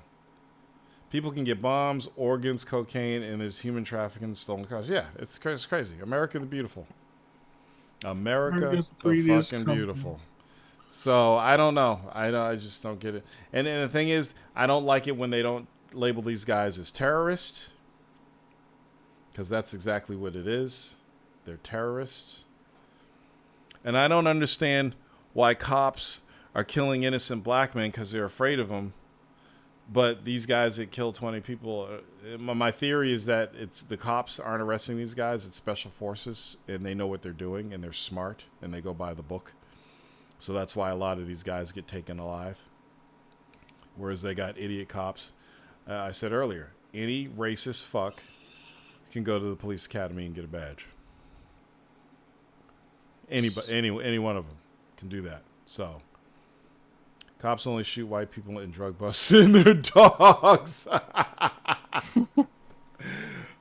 people can get bombs, organs, cocaine, and there's human trafficking, stolen cars. Yeah, it's crazy. America the beautiful. America the fucking beautiful. So I don't know. I just don't get it. And the thing is, I don't like it when they don't label these guys as terrorists, because that's exactly what it is. They're terrorists. And I don't understand why cops are killing innocent black men because they're afraid of them. But these guys that kill 20 people, my theory is that it's the cops aren't arresting these guys. It's special forces, and they know what they're doing, and they're smart, and they go by the book. So that's why a lot of these guys get taken alive. Whereas they got idiot cops. I said earlier, any racist fuck can go to the police academy and get a badge. Any one of them can do that. So cops only shoot white people and drug busts and their dogs.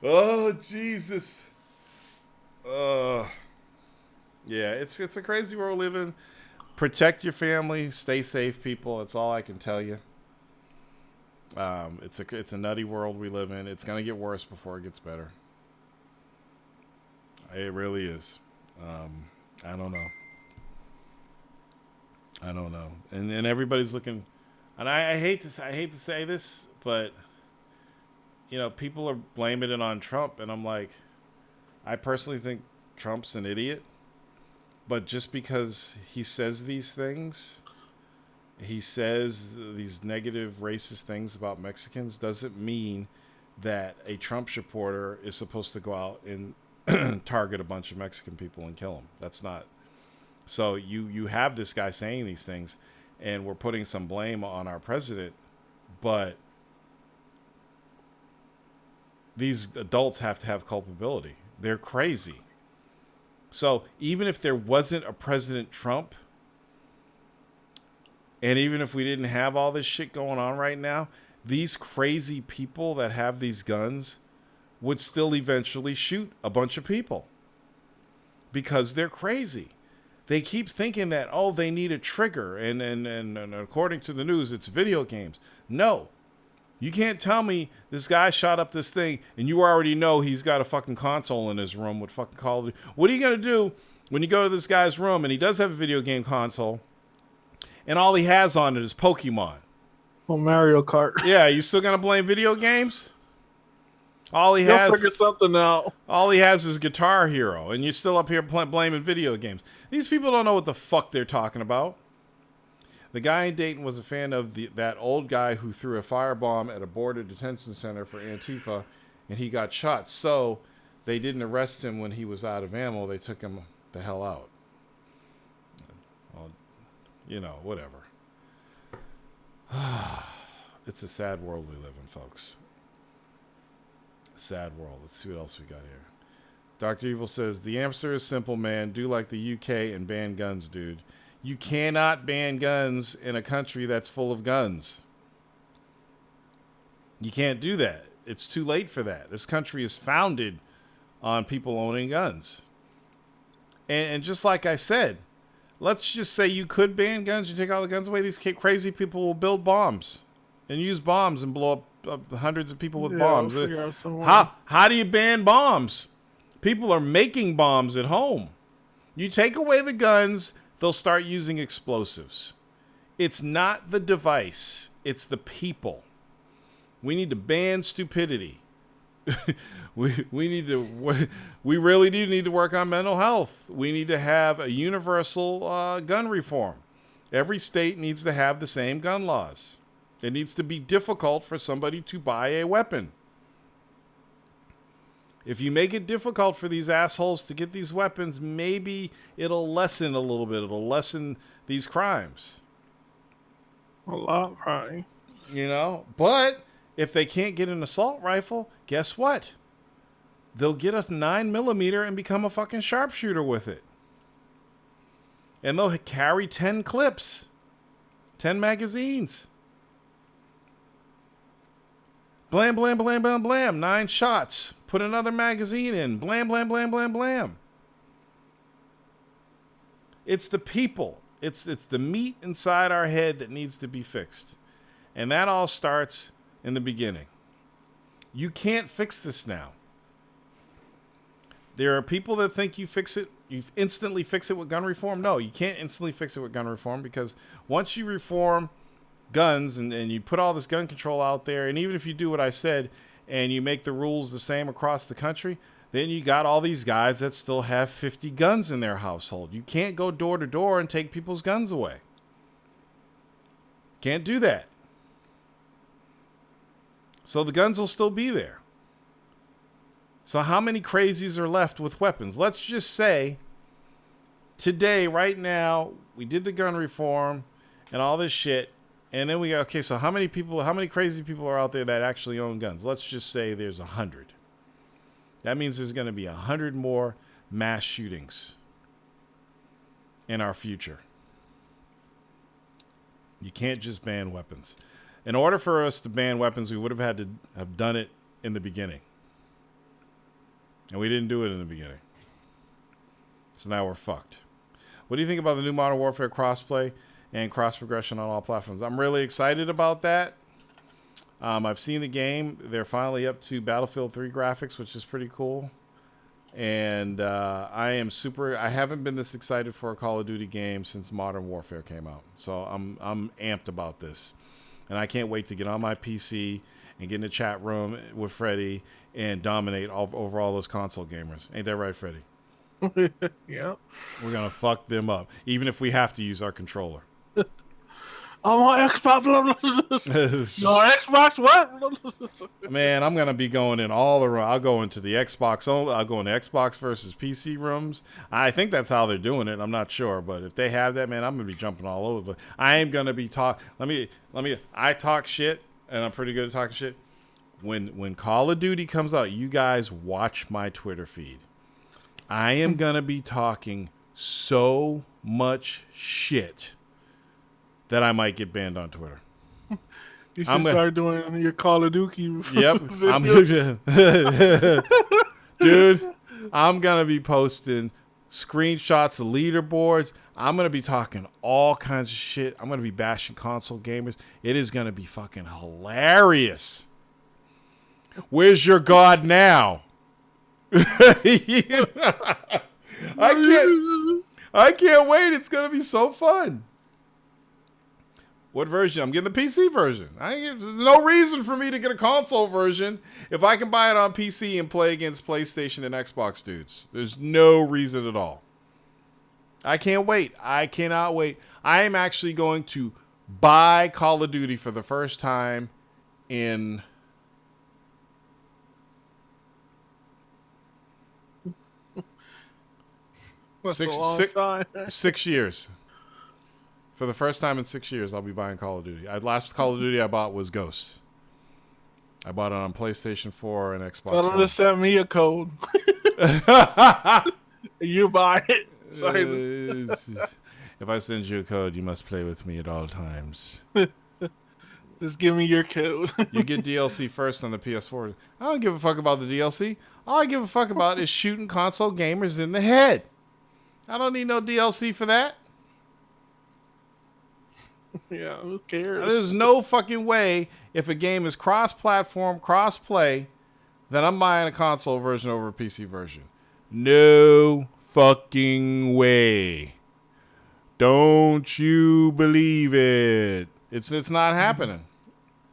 Oh, Jesus. Yeah, it's a crazy world we live in. Protect your family. Stay safe, people. That's all I can tell you. It's a nutty world we live in. It's going to get worse before it gets better. It really is. I don't know. And everybody's looking, and I hate to say this, but you know, people are blaming it on Trump, and I'm like, I personally think Trump's an idiot, but just because he says these things, he says these negative racist things about Mexicans, doesn't mean that a Trump supporter is supposed to go out and target a bunch of Mexican people and kill them. That's not. So you have this guy saying these things, and we're putting some blame on our president, but these adults have to have culpability. They're crazy. So even if there wasn't a President Trump, and even if we didn't have all this shit going on right now, these crazy people that have these guns would still eventually shoot a bunch of people because they're crazy. They keep thinking that, oh, they need a trigger, and according to the news, it's video games. No. You can't tell me this guy shot up this thing and you already know he's got a fucking console in his room with fucking Call of Duty. What are you going to do when you go to this guy's room and he does have a video game console and all he has on it is Pokemon? Well, Mario Kart. Yeah, you still going to blame video games? All he He'll has, figure something out. All he has is Guitar Hero, and you're still up here blaming video games. These people don't know what the fuck they're talking about. The guy in Dayton was a fan of that old guy who threw a firebomb at a border detention center for Antifa, and he got shot. So they didn't arrest him when he was out of ammo. They took him the hell out. Well, you know, whatever. It's a sad world we live in, folks. Sad world. Let's see what else we got here. Dr. Evil says, the answer is simple, man. Do like the UK and ban guns, dude. You cannot ban guns in a country that's full of guns. You can't do that. It's too late for that. This country is founded on people owning guns. And just like I said, let's just say you could ban guns. You take all the guns away. These crazy people will build bombs and use bombs and blow up hundreds of people with Yeah, bombs. I'll figure out some way. How do you ban bombs? People are making bombs at home. You take away the guns, they'll start using explosives. It's not the device, it's the people. We need to ban stupidity. we really do need to work on mental health. We need to have a universal gun reform. Every state needs to have the same gun laws. It needs to be difficult for somebody to buy a weapon. If you make it difficult for these assholes to get these weapons, maybe it'll lessen a little bit. It'll lessen these crimes. A lot, probably. You know? But if they can't get an assault rifle, guess what? They'll get a 9mm and become a fucking sharpshooter with it. And they'll carry 10 clips. 10 magazines. Blam, blam, blam, blam, blam. 9 shots. Put another magazine in. Blam, blam, blam, blam, blam. It's the people. It's the meat inside our head that needs to be fixed. And that all starts in the beginning. You can't fix this now. There are people that think you instantly fix it with gun reform. No, you can't instantly fix it with gun reform, because once you reform guns and you put all this gun control out there, and even if you do what I said and you make the rules the same across the country, then you got all these guys that still have 50 guns in their household. You can't go door to door and take people's guns away. Can't do that. So the guns will still be there. So how many crazies are left with weapons? Let's just say today, right now, we did the gun reform and all this shit. And then we go, okay, so how many crazy people are out there that actually own guns? Let's just say there's 100. That means there's going to be 100 more mass shootings in our future. You can't just ban weapons. In order for us to ban weapons, we would have had to have done it in the beginning. And we didn't do it in the beginning. So now we're fucked. What do you think about the new Modern Warfare crossplay and cross progression on all platforms? I'm really excited about that. I've seen the game. They're finally up to Battlefield 3 graphics, which is pretty cool. And I haven't been this excited for a Call of Duty game since Modern Warfare came out. So I'm amped about this. And I can't wait to get on my PC and get in the chat room with Freddie and dominate over all those console gamers. Ain't that right, Freddie? Yeah. We're going to fuck them up, even if we have to use our controller. I'm on Xbox. No, Xbox what? Man, I'm going to be going in all around. I'll go into the Xbox only. I'll go into Xbox versus PC rooms. I think that's how they're doing it. I'm not sure. But if they have that, man, I'm going to be jumping all over. But I am going to be I talk shit, and I'm pretty good at talking shit. When Call of Duty comes out, you guys watch my Twitter feed. I am going to be talking so much shit that I might get banned on Twitter. You should start doing your Call of Duty. Yep. Dude, I'm going to be posting screenshots of leaderboards. I'm going to be talking all kinds of shit. I'm going to be bashing console gamers. It is going to be fucking hilarious. Where's your God now? I can't wait. It's going to be so fun. What version? I'm getting the PC version. There's no reason for me to get a console version if I can buy it on PC and play against PlayStation and Xbox dudes. There's no reason at all. I can't wait. I cannot wait. I am actually going to buy Call of Duty for the first time in 6 years. For the first time in 6 years, I'll be buying Call of Duty. Last Call of Duty I bought was Ghosts. I bought it on PlayStation 4 and Xbox One. Tell them to send me a code. You buy it. If I send you a code, you must play with me at all times. Just give me your code. You get DLC first on the PS4. I don't give a fuck about the DLC. All I give a fuck about is shooting console gamers in the head. I don't need no DLC for that. Yeah, who cares? There's no fucking way if a game is cross-platform, cross-play, then I'm buying a console version over a PC version. No fucking way. Don't you believe it? It's not happening.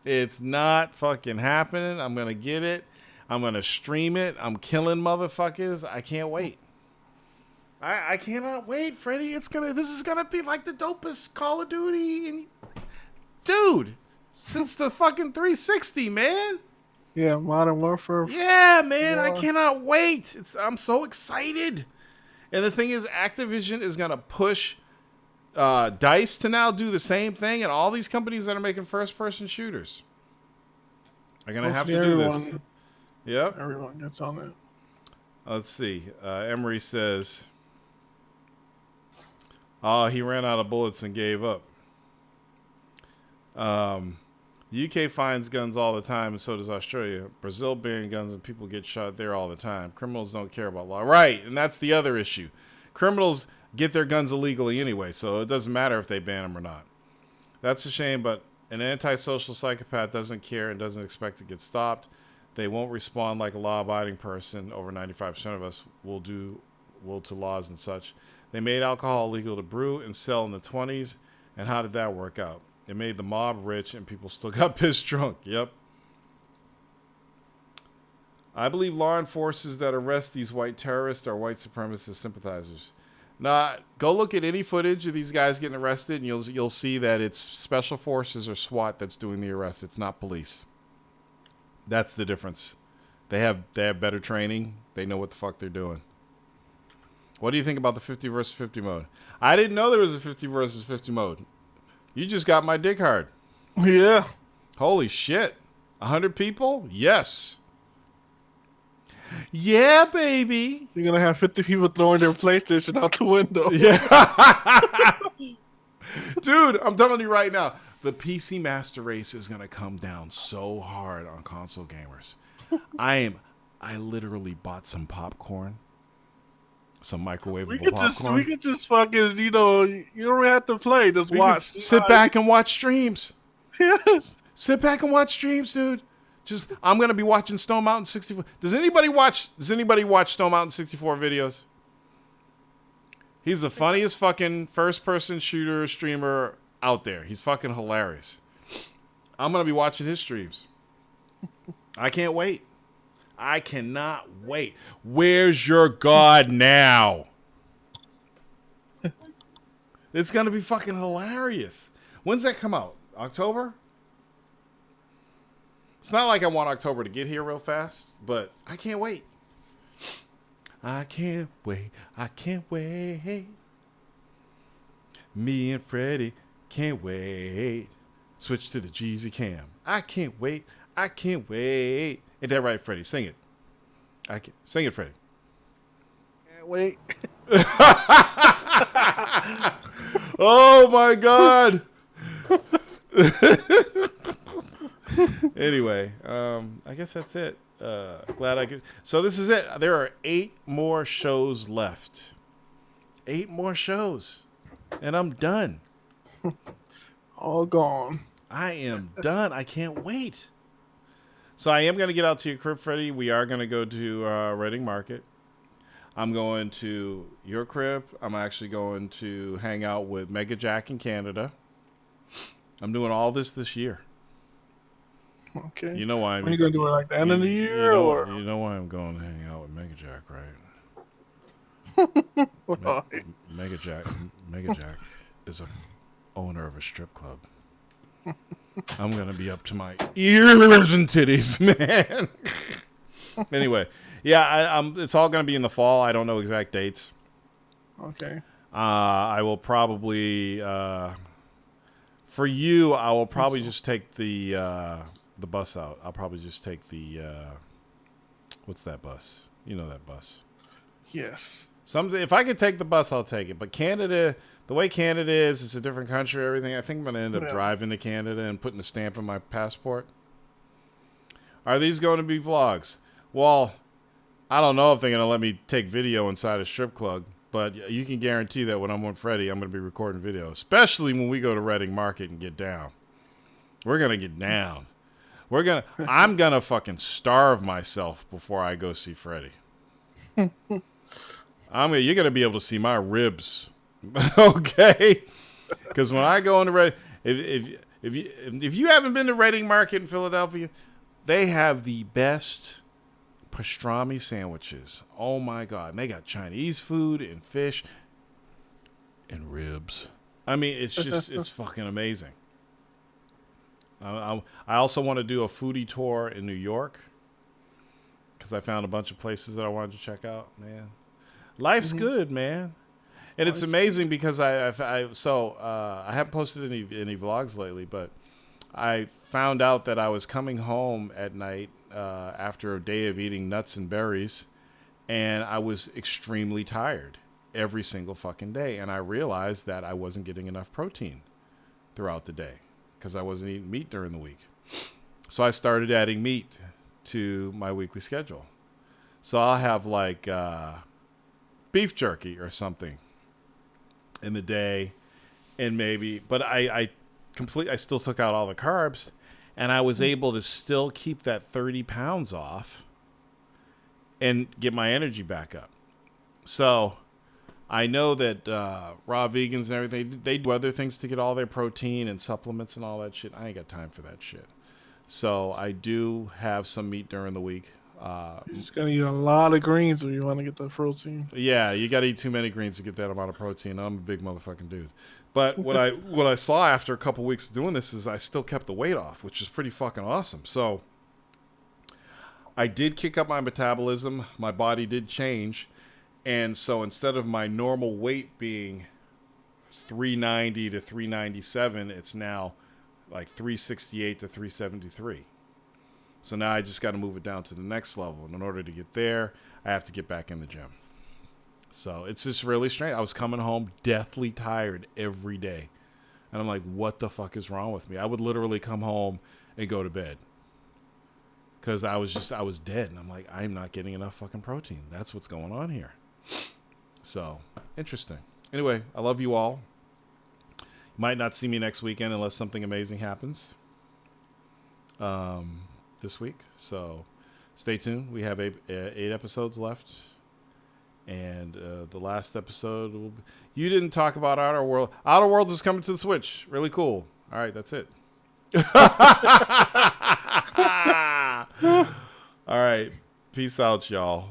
It's not fucking happening. I'm gonna get it. I'm gonna stream it. I'm killing motherfuckers. I can't wait. I cannot wait, Freddy. This is gonna be like the dopest Call of Duty, dude. Since the fucking 360, man. Yeah, Modern Warfare. Yeah, man. I cannot wait. I'm so excited. And the thing is, Activision is gonna push DICE to now do the same thing, and all these companies that are making first-person shooters are gonna have to do this. Yep. Everyone gets on it. Let's see. Emery says, "Oh, he ran out of bullets and gave up." The UK finds guns all the time, and so does Australia. Brazil bans guns, and people get shot there all the time. Criminals don't care about law, right? And that's the other issue. Criminals get their guns illegally anyway, so it doesn't matter if they ban them or not. That's a shame, but an antisocial psychopath doesn't care and doesn't expect to get stopped. They won't respond like a law-abiding person. Over 95% of us will to laws and such. They made alcohol illegal to brew and sell in the 20s, and how did that work out? It made the mob rich, and people still got pissed drunk. Yep. I believe law enforcers that arrest these white terrorists are white supremacist sympathizers. Now, go look at any footage of these guys getting arrested, and you'll see that it's special forces or SWAT that's doing the arrest. It's not police. That's the difference. They have better training. They know what the fuck they're doing. What do you think about the 50 versus 50 mode? I didn't know there was a 50 versus 50 mode. You just got my dick hard. Yeah. Holy shit. 100 people? Yes. Yeah, baby. You're going to have 50 people throwing their PlayStation out the window. Yeah. Dude, I'm telling you right now, the PC Master Race is going to come down so hard on console gamers. I literally bought some popcorn. Some microwavable popcorn. We could just fucking, you don't have to play. Just watch. Sit back and watch streams. Yes. Sit back and watch streams, dude. I'm gonna be watching Stone Mountain 64. Does anybody watch Stone Mountain 64 videos? He's the funniest fucking first-person shooter streamer out there. He's fucking hilarious. I'm gonna be watching his streams. I can't wait. I cannot wait. Where's your God now? It's going to be fucking hilarious. When's that come out? October? It's not like I want October to get here real fast, but I can't wait. I can't wait. I can't wait. Me and Freddie can't wait. Switch to the Jeezy cam. I can't wait. I can't wait. Ain't that right, Freddie? Sing it. Sing it, Freddie. Can't wait. Oh my God. Anyway, I guess that's it. Glad I could. So this is it. There are 8 more shows left. 8 more shows, and I'm done. All gone. I am done. I can't wait. So I am going to get out to your crib, Freddie. We are going to go to Reading Market. I'm going to your crib. I'm actually going to hang out with Mega Jack in Canada. I'm doing all this year. Okay. You know why I'm... When are you going to do it, like the end of the year? You know why I'm going to hang out with Mega Jack, right? Mega Jack is a owner of a strip club. I'm going to be up to my ears and titties, man. Anyway, yeah, it's all going to be in the fall. I don't know exact dates. Okay. I will probably, for you, I will probably just take the bus out. I'll probably just take the, what's that bus? You know that bus. Yes. If I could take the bus, I'll take it. But Canada... The way Canada is, it's a different country, everything. I think I'm going to end up driving to Canada and putting a stamp in my passport. Are these going to be vlogs? Well, I don't know if they're going to let me take video inside a strip club. But you can guarantee that when I'm with Freddie, I'm going to be recording video, especially when we go to Reading Market and get down. We're going to get down. I'm going to fucking starve myself before I go see Freddie. You're going to be able to see my ribs. Okay? Because when I go into Reading, if you haven't been to Reading Market in Philadelphia, they have the best pastrami sandwiches. Oh my God. And they got Chinese food and fish and ribs. I mean, it's fucking amazing. I also want to do a foodie tour in New York because I found a bunch of places that I wanted to check out, man. Life's good, man. And it's amazing because I haven't posted any vlogs lately, but I found out that I was coming home at night after a day of eating nuts and berries, and I was extremely tired every single fucking day. And I realized that I wasn't getting enough protein throughout the day because I wasn't eating meat during the week. So I started adding meat to my weekly schedule. So I'll have like beef jerky or something in the day, and maybe, but I still took out all the carbs, and I was able to still keep that 30 pounds off and get my energy back up. So I know that raw vegans and everything, they do other things to get all their protein and supplements and all that shit. I ain't got time for that shit. So I do have some meat during the week. You just gotta eat a lot of greens if you want to get the protein. Yeah, you gotta eat too many greens to get that amount of protein. I'm a big motherfucking dude. But what I saw after a couple weeks of doing this is I still kept the weight off, which is pretty fucking awesome. So I did kick up my metabolism. My body did change. And so instead of my normal weight being 390 to 397, it's now like 368 to 373. So now I just got to move it down to the next level. And in order to get there, I have to get back in the gym. So it's just really strange. I was coming home deathly tired every day. And I'm like, what the fuck is wrong with me? I would literally come home and go to bed. Because I was dead. And I'm like, I'm not getting enough fucking protein. That's what's going on here. So, interesting. Anyway, I love you all. You might not see me next weekend unless something amazing happens. This week. So stay tuned. We have 8 episodes left. And the last episode will be... You didn't talk about Outer World. Outer Worlds is coming to the Switch. Really cool. All right, that's it. All right. Peace out, y'all.